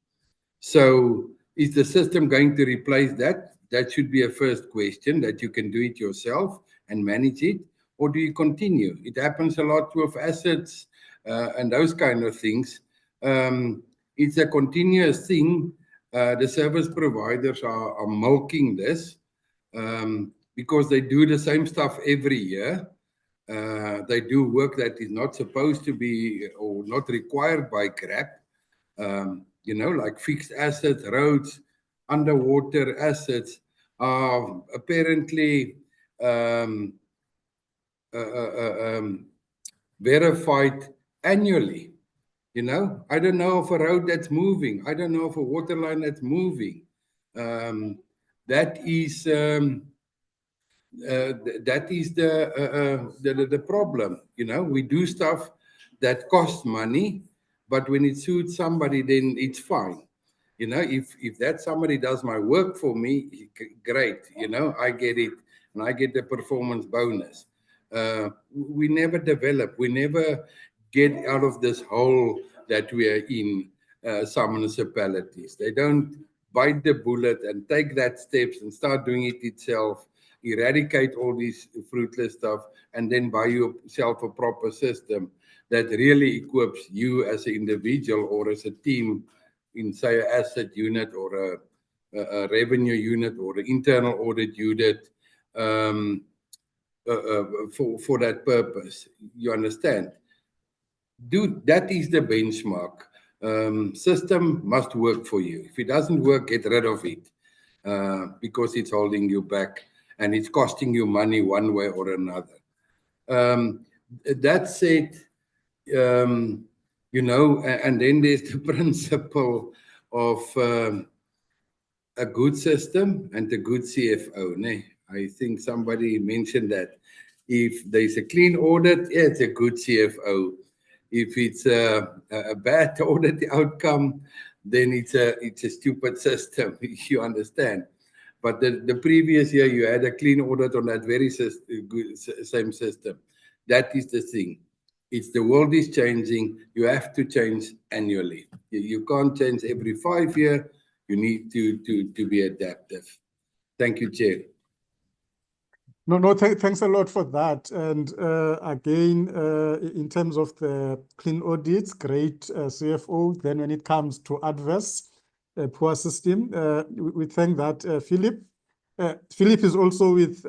Speaker 3: So is the system going to replace that? That should be a first question, that you can do it yourself and manage it, or do you continue? It happens a lot with assets and those kind of things. It's a continuous thing. The service providers are milking this because they do the same stuff every year. They do work that is not supposed to be or not required by CRAP, like fixed assets, roads, underwater assets are apparently verified annually. I don't know of a road that's moving. I don't know of a water line that's moving. That is the problem. We do stuff that costs money, but when it suits somebody, then it's fine. If that somebody does my work for me, great. I get it, and I get the performance bonus. We never develop. We never get out of this hole that we are in. Some municipalities, they don't bite the bullet and take that steps and start doing it itself, eradicate all this fruitless stuff, and then buy yourself a proper system that really equips you as an individual or as a team in, say, an asset unit or a revenue unit or an internal audit unit for that purpose. You understand? That is the benchmark. System must work for you. If it doesn't work, get rid of it because it's holding you back and it's costing you money one way or another. That said, and then there's the principle of a good system and a good CFO. I think somebody mentioned that. If there's a clean audit, yeah, it's a good CFO. If it's a bad audit outcome, then it's a stupid system. You understand? But the previous year, you had a clean audit on that very same system. That is the thing. The world is changing. You have to change annually. You can't change every 5 years. You need to be adaptive. Thank you, Chair.
Speaker 1: No, thanks a lot for that. And again, in terms of the clean audits, great CFO. Then when it comes to adverse, poor system, we thank that Philip. Philip is also with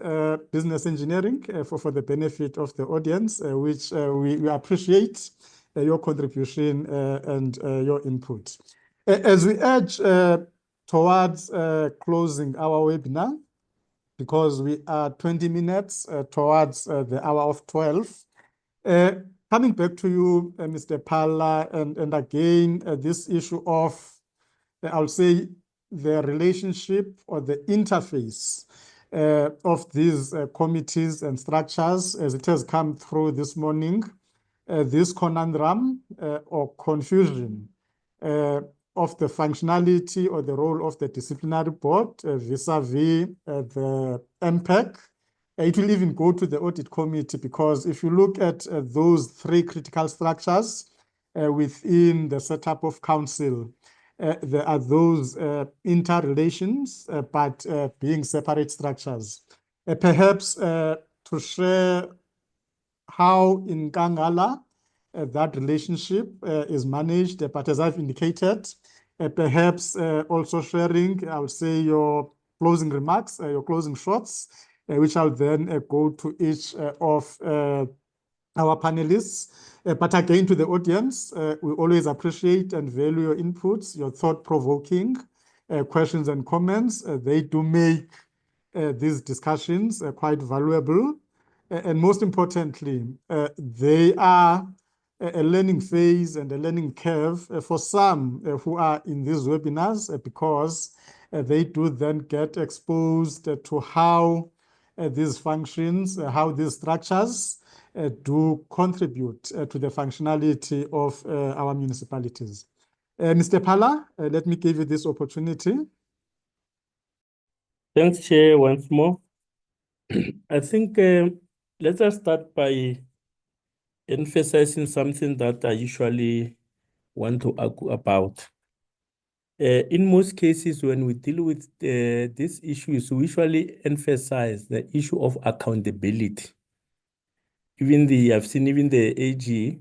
Speaker 1: business engineering for the benefit of the audience, which we appreciate your contribution and your input. As we edge towards closing our webinar, because we are 20 minutes towards the hour of 12. Coming back to you, Mr. Phala, and again, this issue of, I'll say, the relationship or the interface of these committees and structures as it has come through this morning, this conundrum or confusion of the functionality or the role of the disciplinary board vis-a-vis the MPEC. It will even go to the audit committee, because if you look at those three critical structures within the setup of council, there are those interrelations, but being separate structures. Perhaps to share how in Nkangala that relationship is managed, but as I've indicated, perhaps also sharing, I would say, your closing remarks, your closing shots, which I'll then go to each of our panelists. But again, to the audience, we always appreciate and value your inputs, your thought-provoking questions and comments. They do make these discussions quite valuable. and most importantly, they are a learning phase and a learning curve for some who are in these webinars because they do then get exposed to how these functions, how these structures do contribute to the functionality of our municipalities. Mr. Phala, let me give you this opportunity.
Speaker 4: Thanks, Chair, once more. I think let us start by emphasizing something that I usually want to argue about. In most cases, when we deal with these issues, we usually emphasize the issue of accountability. I've seen even the AG,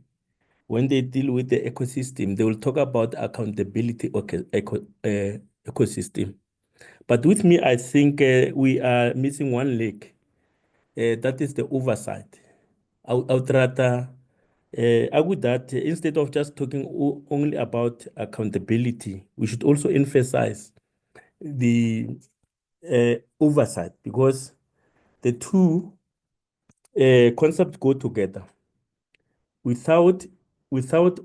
Speaker 4: when they deal with the ecosystem, they will talk about accountability ecosystem. But with me, I think we are missing one leg. That is the oversight. I would rather argue that instead of just talking only about accountability, we should also emphasize the oversight, because the two concepts go together. Without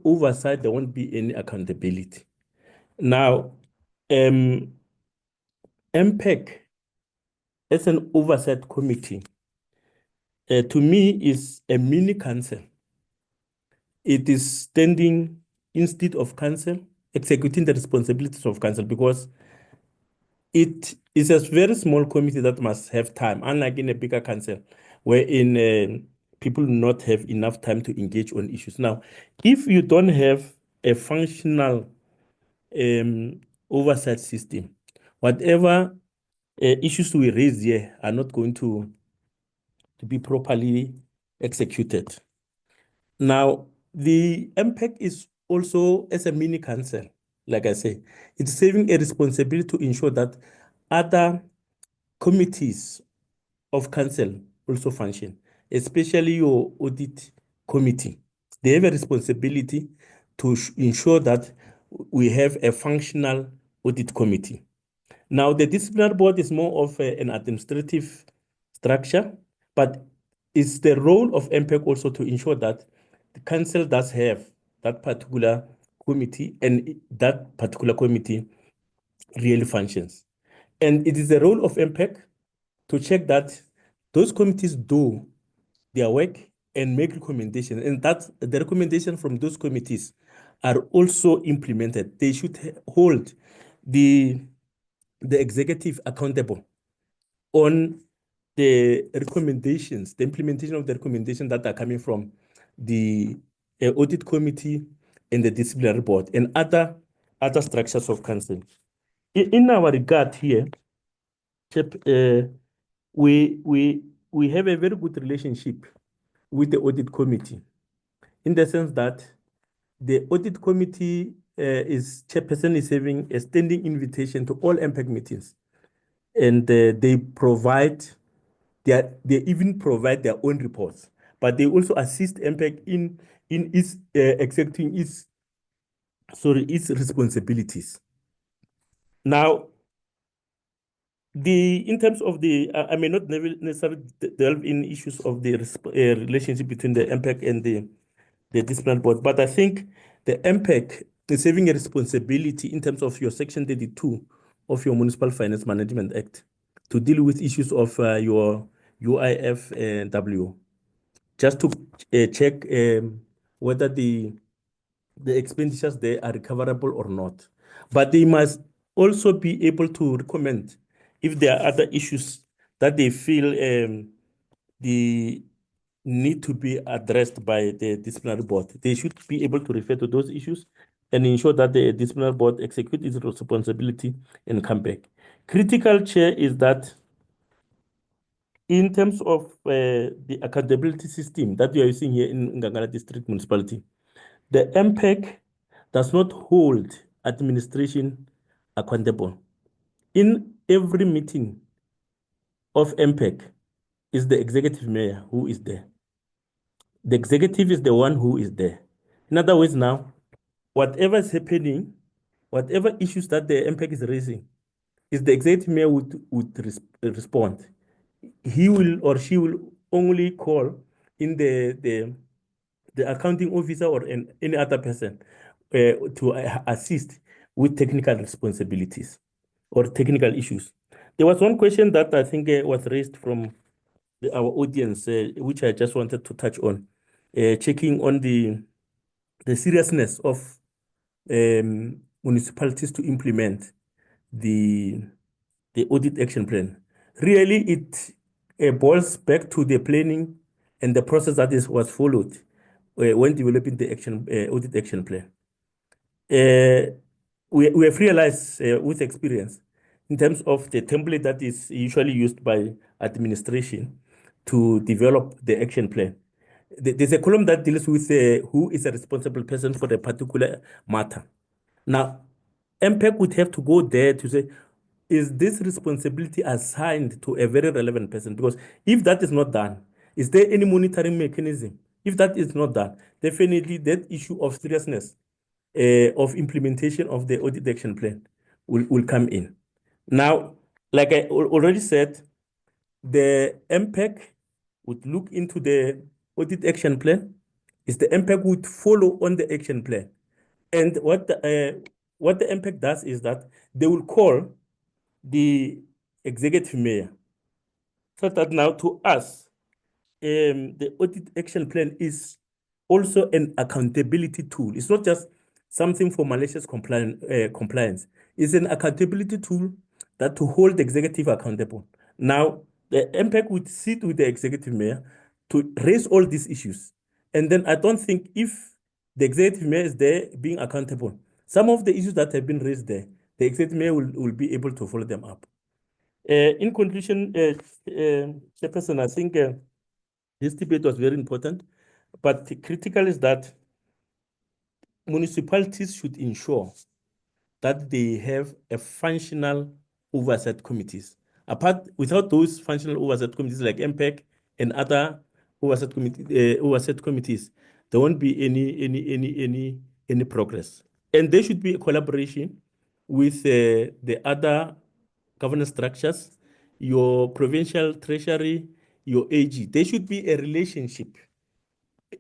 Speaker 4: oversight, there won't be any accountability. Now, MPEC as an oversight committee, to me, is a mini council. It is standing instead of council, executing the responsibilities of council, because it is a very small committee that must have time, unlike in a bigger council, wherein people do not have enough time to engage on issues. Now, if you don't have a functional oversight system, whatever issues we raise here are not going to be properly executed. Now, the impact is also as a mini council, like I say, it's saving a responsibility to ensure that other committees of council also function, especially your audit committee. They have a responsibility to ensure that we have a functional audit committee. Now, the disciplinary board is more of an administrative structure, but it's the role of MPEC also to ensure that the council does have that particular committee and that particular committee really functions. And it is the role of MPEC to check that those committees do their work and make recommendations, and that the recommendations from those committees are also implemented. They should hold the executive accountable on the recommendations, the implementation of the recommendations that are coming from the audit committee and the disciplinary board and other structures of council. In our regard here, we have a very good relationship with the audit committee, in the sense that the audit committee chairperson is having a standing invitation to all MPEC meetings, and they even provide their own reports, but they also assist MPEC in its executing its responsibilities. Now, in terms of I may not necessarily delve in issues of the relationship between the MPEC and the disciplinary board, but I think the MPEC is having a responsibility in terms of your Section 32 of your Municipal Finance Management Act to deal with issues of your UIF and W, just to check whether the expenditures there are recoverable or not. But they must also be able to recommend if there are other issues that they feel the need to be addressed by the disciplinary board. They should be able to refer to those issues and ensure that the disciplinary board execute its responsibility and come back. Critical, Chair, is that in terms of the accountability system that we are using here in Nkangala District Municipality, the MPEC does not hold administration accountable. In every meeting of MPEC is the executive mayor who is there. The executive is the one who is there. In other words, now, whatever is happening, whatever issues that the MPEC is raising, is the executive mayor would respond. He will or she will only call in the accounting officer or any other person to assist with technical responsibilities or technical issues. There was one question that I think was raised from our audience, which I just wanted to touch on, checking on the seriousness of municipalities to implement the audit action plan. Really, it boils back to the planning and the process that was followed when developing the audit action plan. We have realized with experience in terms of the template that is usually used by administration to develop the action plan. There's a column that deals with who is a responsible person for the particular matter. Now, MPEC would have to go there to say, is this responsibility assigned to a very relevant person? Because if that is not done, is there any monitoring mechanism? If that is not done, definitely that issue of seriousness of implementation of the audit action plan will come in. Now, like I already said, the MPEC would look into the audit action plan. Is the MPEC would follow on the action plan. And what the MPEC does is that they will call the executive mayor. So that now to us, the audit action plan is also an accountability tool. It's not just something for malicious compliance. It's an accountability tool that to hold the executive accountable. Now, the MPEC would sit with the executive mayor to raise all these issues. And then I don't think if the executive mayor is there being accountable, some of the issues that have been raised there, the executive mayor will be able to follow them up. In conclusion, Chairperson, I think this debate was very important, but critical is that municipalities should ensure that they have a functional oversight committees. Without those functional oversight committees like MPEC and other oversight committees, there won't be any progress. And there should be a collaboration with the other governance structures, your Provincial Treasury, your AG. There should be a relationship,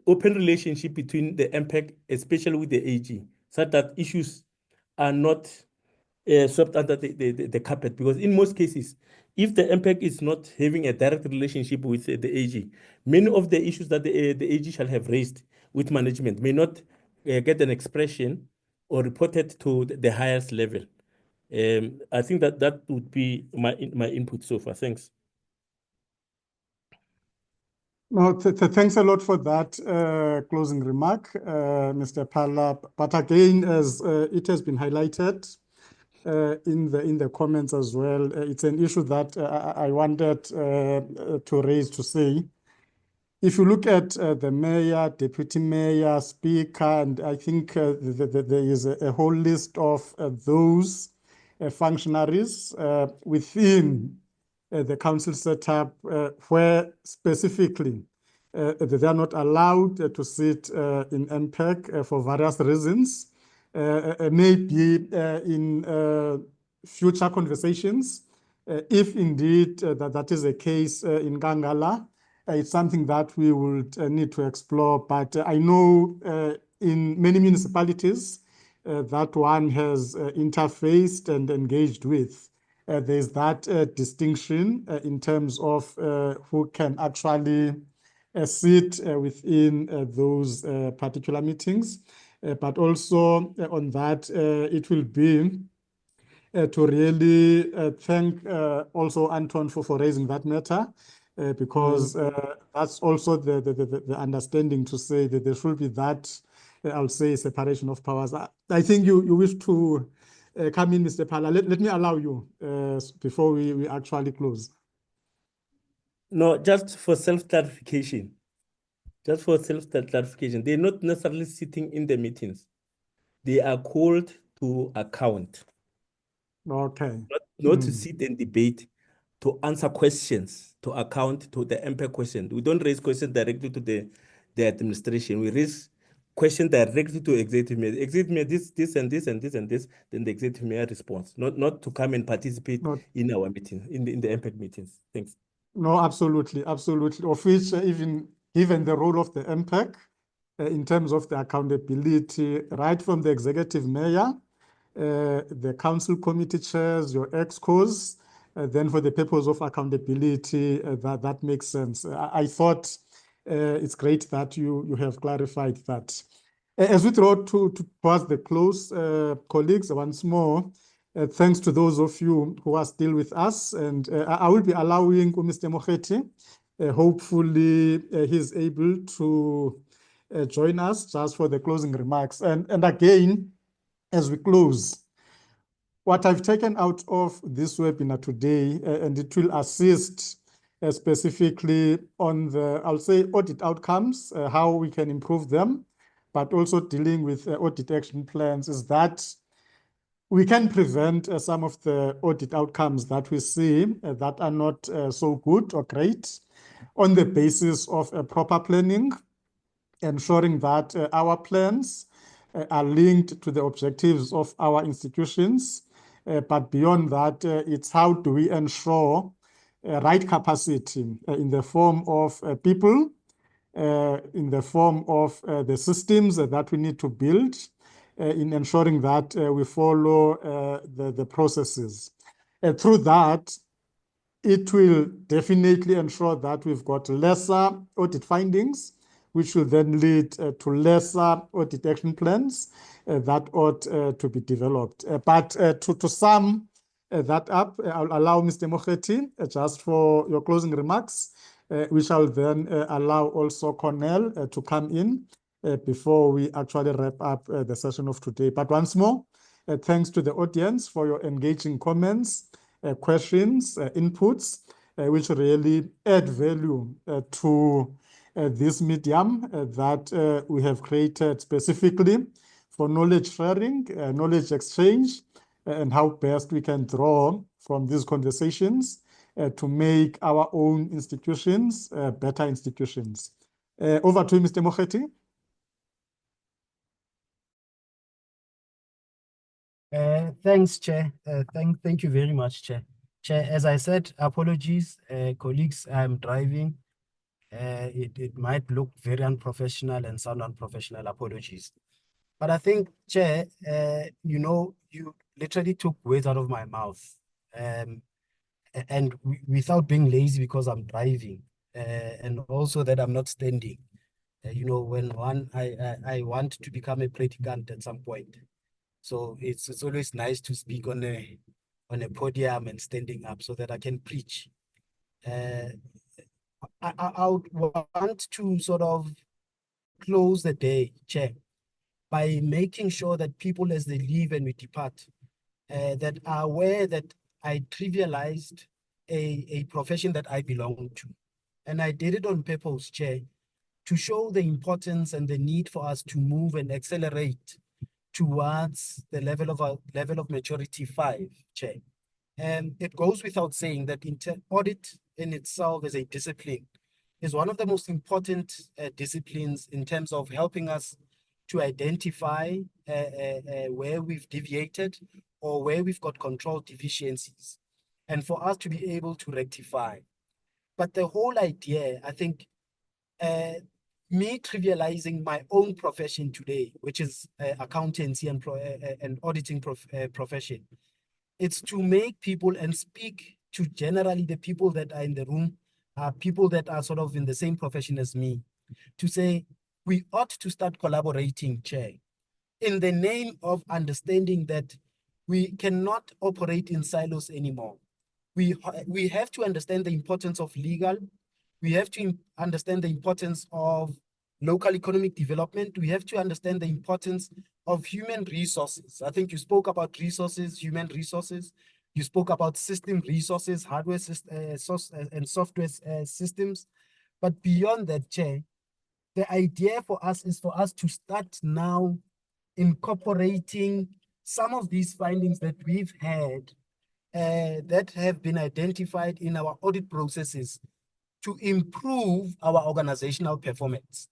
Speaker 4: open relationship between the MPEC, especially with the AG, so that issues are not swept under the carpet. Because in most cases, if the MPEC is not having a direct relationship with the AG, many of the issues that the AG shall have raised with management may not get an expression or reported to the highest level. I think that would be my input so far. Thanks.
Speaker 1: No, thanks a lot for that closing remark, Mr. Phala. But again, as it has been highlighted in the comments as well, it's an issue that I wanted to raise to say. If you look at the mayor, deputy mayor, speaker, and I think there is a whole list of those functionaries within the council setup where specifically they are not allowed to sit in MPEC for various reasons. Maybe in future conversations, if indeed that is the case in Nkangala, it's something that we would need to explore. But I know in many municipalities that one has interfaced and engaged with, there's that distinction in terms of who can actually sit within those particular meetings. But also on that, it will be to really thank also Anton for raising that matter, because that's also the understanding to say that there should be that, I'll say, separation of powers. I think you wish to come in, Mr. Phala. Let me allow you before we actually close.
Speaker 4: No, just for self-clarification. Just for self-clarification, they're not necessarily sitting in the meetings. They are called to account.
Speaker 1: Okay.
Speaker 4: Not to sit and debate, to answer questions, to account to the MPEC question. We don't raise questions directly to the administration. We raise questions directly to executive mayor. Executive mayor, this and this and this and this, then the executive mayor responds. Not to come and participate in our meeting, in the MPEC meetings. Thanks.
Speaker 1: No, absolutely, absolutely. Of which, even given the role of the MPEC in terms of the accountability, right from the executive mayor, the council committee chairs, your excos, then for the purpose of accountability, that makes sense. I thought it's great that you have clarified that. As we draw towards the close, colleagues, once more, thanks to those of you who are still with us. And I will be allowing Mr. Mokhethi, hopefully he's able to join us just for the closing remarks. And again, as we close, what I've taken out of this webinar today, and it will assist specifically on the, I'll say, audit outcomes, how we can improve them, but also dealing with audit action plans, is that we can prevent some of the audit outcomes that we see that are not so good or great on the basis of proper planning, ensuring that our plans are linked to the objectives of our institutions. But beyond that, it's how do we ensure right capacity in the form of people, in the form of the systems that we need to build, in ensuring that we follow the processes. Through that, it will definitely ensure that we've got lesser audit findings, which will then lead to lesser audit action plans that ought to be developed. But to sum that up, I'll allow Mr. Mokhethi just for your closing remarks. We shall then allow also Cornel to come in before we actually wrap up the session of today. But once more, thanks to the audience for your engaging comments, questions, inputs, which really add value to this medium that we have created specifically for knowledge sharing, knowledge exchange, and how best we can draw from these conversations to make our own institutions better institutions. Over to you, Mr. Mokhethi.
Speaker 2: Thanks, Chair. Thank you very much, Chair. Chair, as I said, apologies, colleagues, I'm driving. It might look very unprofessional and sound unprofessional, apologies. But I think, Chair, you literally took words out of my mouth. And without being lazy because I'm driving, and also that I'm not standing. When I want to become a predicant at some point. So it's always nice to speak on a podium and standing up so that I can preach. I would want to sort of close the day, Chair, by making sure that people as they leave and we depart, that are aware that I trivialized a profession that I belong to. And I did it on purpose, Chair, to show the importance and the need for us to move and accelerate towards the level of maturity 5, Chair. And it goes without saying that audit in itself as a discipline is one of the most important disciplines in terms of helping us to identify where we've deviated or where we've got control deficiencies, and for us to be able to rectify. But the whole idea, I think, me trivializing my own profession today, which is accountancy and auditing profession, it's to make people and speak to generally the people that are in the room, people that are sort of in the same profession as me, to say we ought to start collaborating, Chair, in the name of understanding that we cannot operate in silos anymore. We have to understand the importance of legal. We have to understand the importance of local economic development. We have to understand the importance of human resources. I think you spoke about resources, human resources. You spoke about system resources, hardware and software systems. But beyond that, Chair, the idea for us is for us to start now incorporating some of these findings that we've had that have been identified in our audit processes to improve our organizational performance.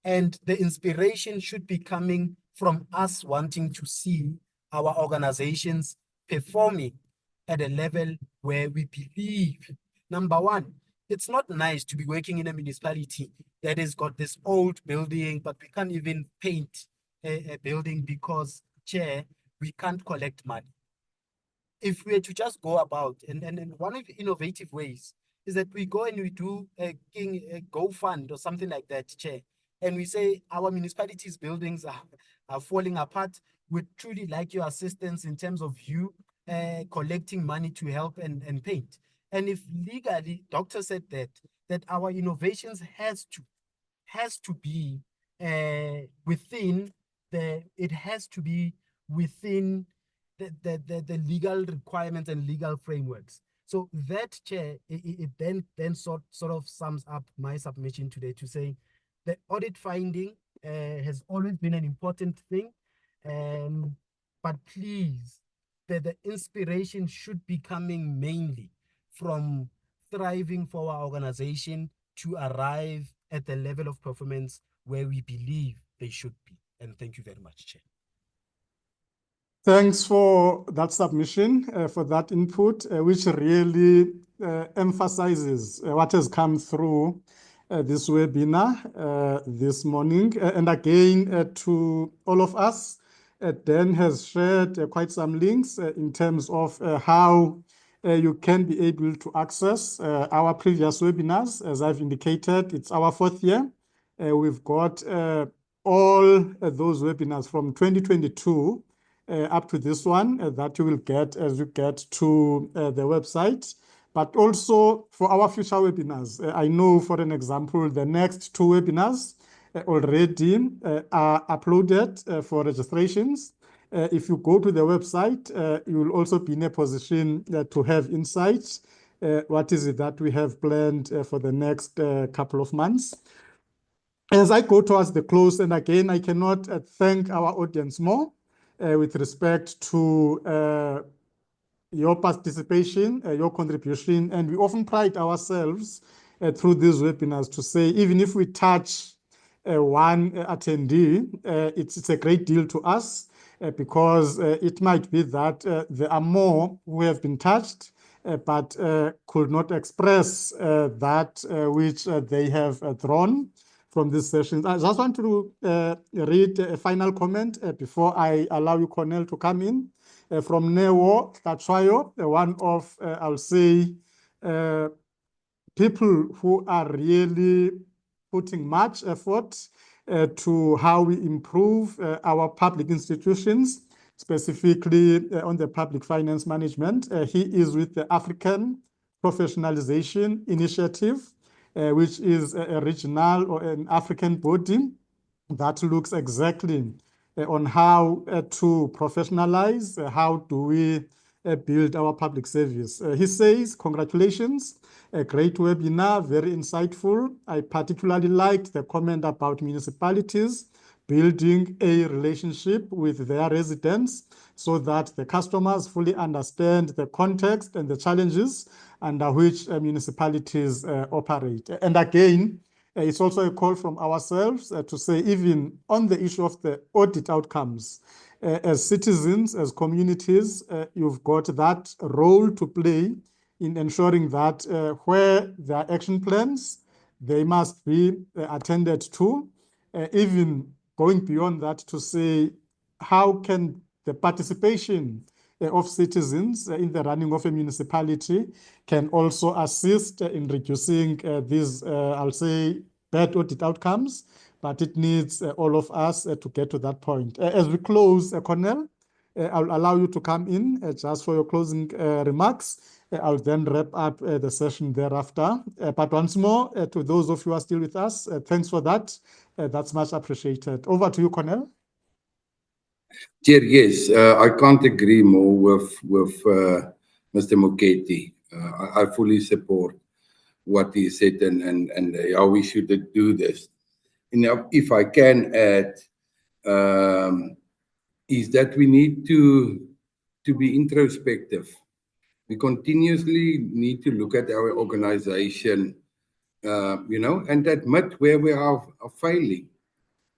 Speaker 2: And the inspiration should be coming from us wanting to see our organizations performing at a level where we believe, number one,
Speaker 6: it's not nice to be working in a municipality that has got this old building, but we can't even paint a building because, Chair, we can't collect money. If we were to just go about, and one of the innovative ways is that we go and we do a Go Fund or something like that, Chair, and we say our municipalities' buildings are falling apart. We'd truly like your assistance in terms of you collecting money to help and paint. And if legally, doctor said that our innovations has to be within the legal requirements and legal frameworks. So that, Chair, it then sort of sums up my submission today to say the audit finding has always been an important thing, but please, the inspiration should be coming mainly from thriving for our organization to arrive at the level of performance where we believe they should be. And thank you very much, Chair.
Speaker 1: Thanks for that submission, for that input, which really emphasizes what has come through this webinar this morning. And again, to all of us, Dan has shared quite some links in terms of how you can be able to access our previous webinars. As I've indicated, it's our 4th year. We've got all those webinars from 2022 up to this one that you will get as you get to the website. But also for our future webinars, I know, for an example, the next 2 webinars already are uploaded for registrations. If you go to the website, you will also be in a position to have insights. What is it that we have planned for the next couple of months? As I go towards the close, and again, I cannot thank our audience more with respect to your participation, your contribution, and we often pride ourselves through these webinars to say, even if we touch one attendee, it's a great deal to us because it might be that there are more who have been touched but could not express that which they have drawn from this session. I just want to read a final comment before I allow you, Cornel, to come in. From Neo Katwayo, one of, I'll say, people who are really putting much effort to how we improve our public institutions, specifically on the public finance management. He is with the African Professionalization Initiative, which is a regional or an African body that looks exactly on how to professionalize, how do we build our public service. He says, congratulations, a great webinar, very insightful. I particularly liked the comment about municipalities building a relationship with their residents so that the customers fully understand the context and the challenges under which municipalities operate. And again, it's also a call from ourselves to say, even on the issue of the audit outcomes, as citizens, as communities, you've got that role to play in ensuring that where there are action plans, they must be attended to, even going beyond that to say, how can the participation of citizens in the running of a municipality can also assist in reducing these, I'll say, bad audit outcomes, but it needs all of us to get to that point. As we close, Cornel, I'll allow you to come in just for your closing remarks. I'll then wrap up the session thereafter. But once more, to those of you who are still with us, thanks for that. That's much appreciated. Over to you, Cornel.
Speaker 3: Chair, yes, I can't agree more with Mr. Mokhethi. I fully support what he said and how we should do this. And if I can add, is that we need to be introspective. We continuously need to look at our organization, and admit where we are failing.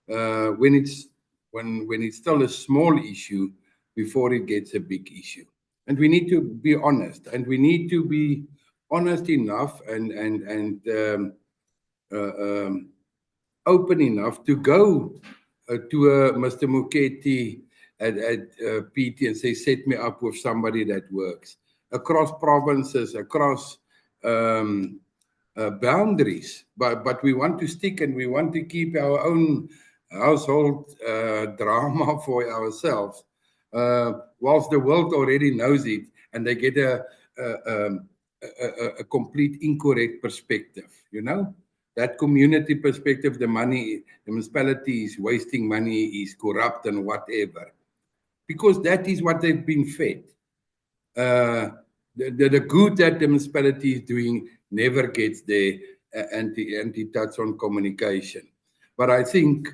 Speaker 3: When it's still a small issue before it gets a big issue. And we need to be honest, and we need to be honest enough and open enough to go to Mr. Mokhethi at PT and say, set me up with somebody that works across provinces, across boundaries. But we want to stick and we want to keep our own household drama for ourselves, whilst the world already knows it and they get a complete incorrect perspective, you know? That community perspective, the municipality is wasting money, is corrupt and whatever. Because that is what they've been fed. The good that the municipality is doing never gets there, anti-touch on communication. But I think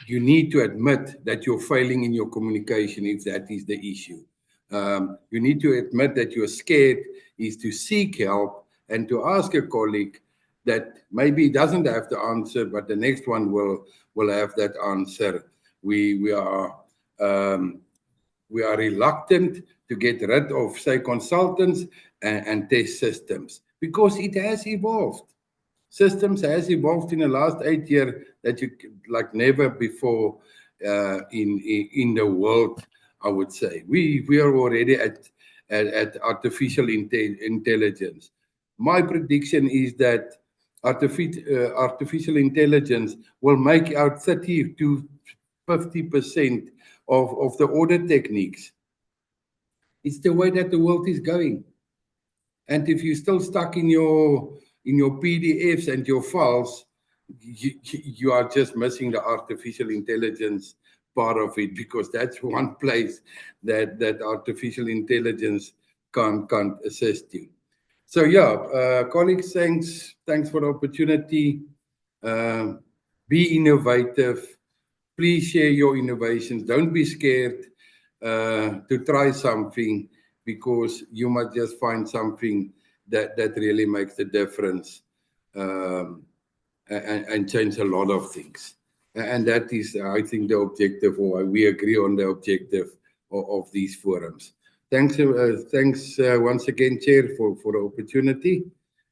Speaker 3: you need to admit that you're failing in your communication if that is the issue. You need to admit that you're scared, is to seek help and to ask a colleague that maybe doesn't have the answer, but the next one will have that answer. We are reluctant to get rid of, say, consultants and test systems because it has evolved. Systems has evolved in the last 8 years that you like never before in the world, I would say. We are already at artificial intelligence. My prediction is that artificial intelligence will make out 30 to 50% of the audit techniques. It's the way that the world is going. And if you're still stuck in your PDFs and your files, you are just missing the artificial intelligence part of it, because that's one place that artificial intelligence can't assist you. So yeah, colleagues, thanks for the opportunity. Be innovative. Please share your innovations. Don't be scared to try something, because you might just find something that really makes the difference and change a lot of things. And that is, I think, the objective, or we agree on the objective of these forums. Thanks once again, Chair, for the opportunity,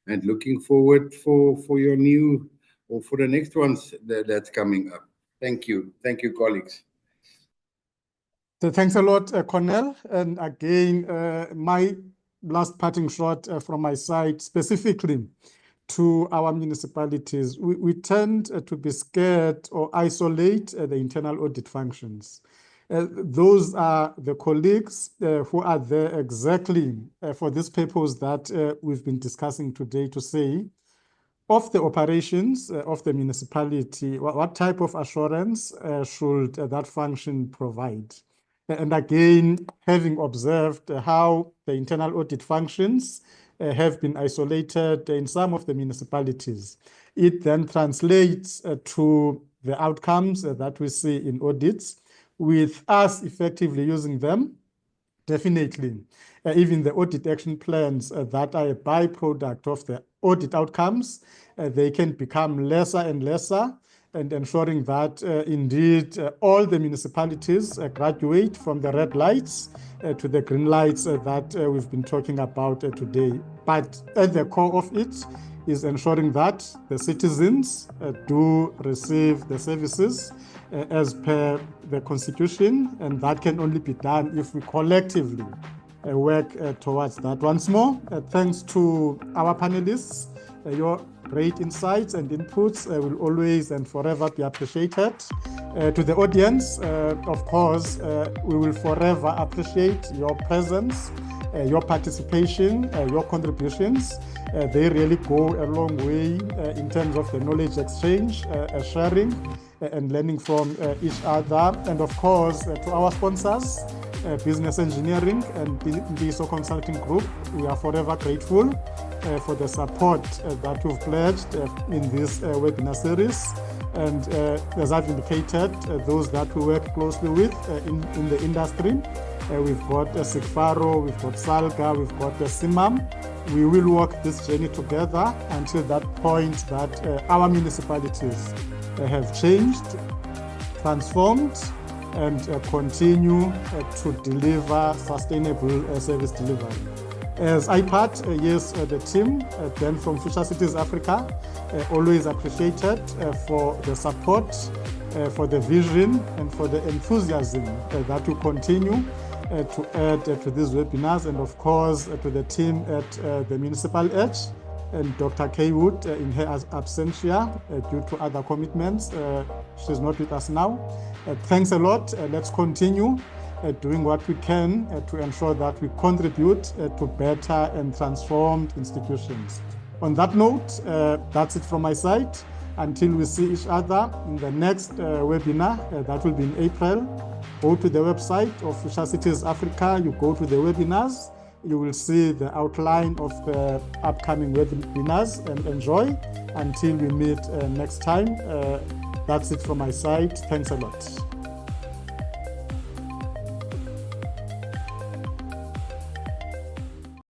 Speaker 3: and looking forward for your new, or for the next ones that's coming up. Thank you. Thank you, colleagues.
Speaker 1: So thanks a lot, Cornel. And again, my last parting shot from my side, specifically to our municipalities. We tend to be scared or isolate the internal audit functions. Those are the colleagues who are there exactly for this purpose that we've been discussing today, to say, of the operations of the municipality, what type of assurance should that function provide? And again, having observed how the internal audit functions have been isolated in some of the municipalities, it then translates to the outcomes that we see in audits, with us effectively using them. Definitely, even the audit action plans that are a byproduct of the audit outcomes, they can become lesser and lesser, and ensuring that indeed all the municipalities graduate from the red lights to the green lights that we've been talking about today. But at the core of it is ensuring that the citizens do receive the services as per the Constitution, and that can only be done if we collectively work towards that. Once more, thanks to our panelists. Your great insights and inputs will always and forever be appreciated. To the audience, of course, we will forever appreciate your presence, your participation, your contributions. They really go a long way in terms of the knowledge exchange, sharing, and learning from each other. And of course, to our sponsors, Business Engineering and BSO Consulting Group, we are forever grateful for the support that you've pledged in this webinar series. And as I've indicated, those that we work closely with in the industry, we've got Sigfaro, we've got Salga, we've got Simam. We will walk this journey together until that point that our municipalities have changed, transformed, and continue to deliver sustainable service delivery. As I part, yes, the team, then from Future Cities Africa, always appreciated for the support, for the vision, and for the enthusiasm that you continue to add to these webinars, and of course to the team at the Municipal Edge, and Dr. Kaywood in her absentia due to other commitments. She's not with us now. Thanks a lot. Let's continue doing what we can to ensure that we contribute to better and transformed institutions. On that note, that's it from my side. Until we see each other in the next webinar, that will be in April. Go to the website of Future Cities Africa, you go to the webinars, you will see the outline of the upcoming webinars, and enjoy until we meet next time. That's it from my side. Thanks a lot.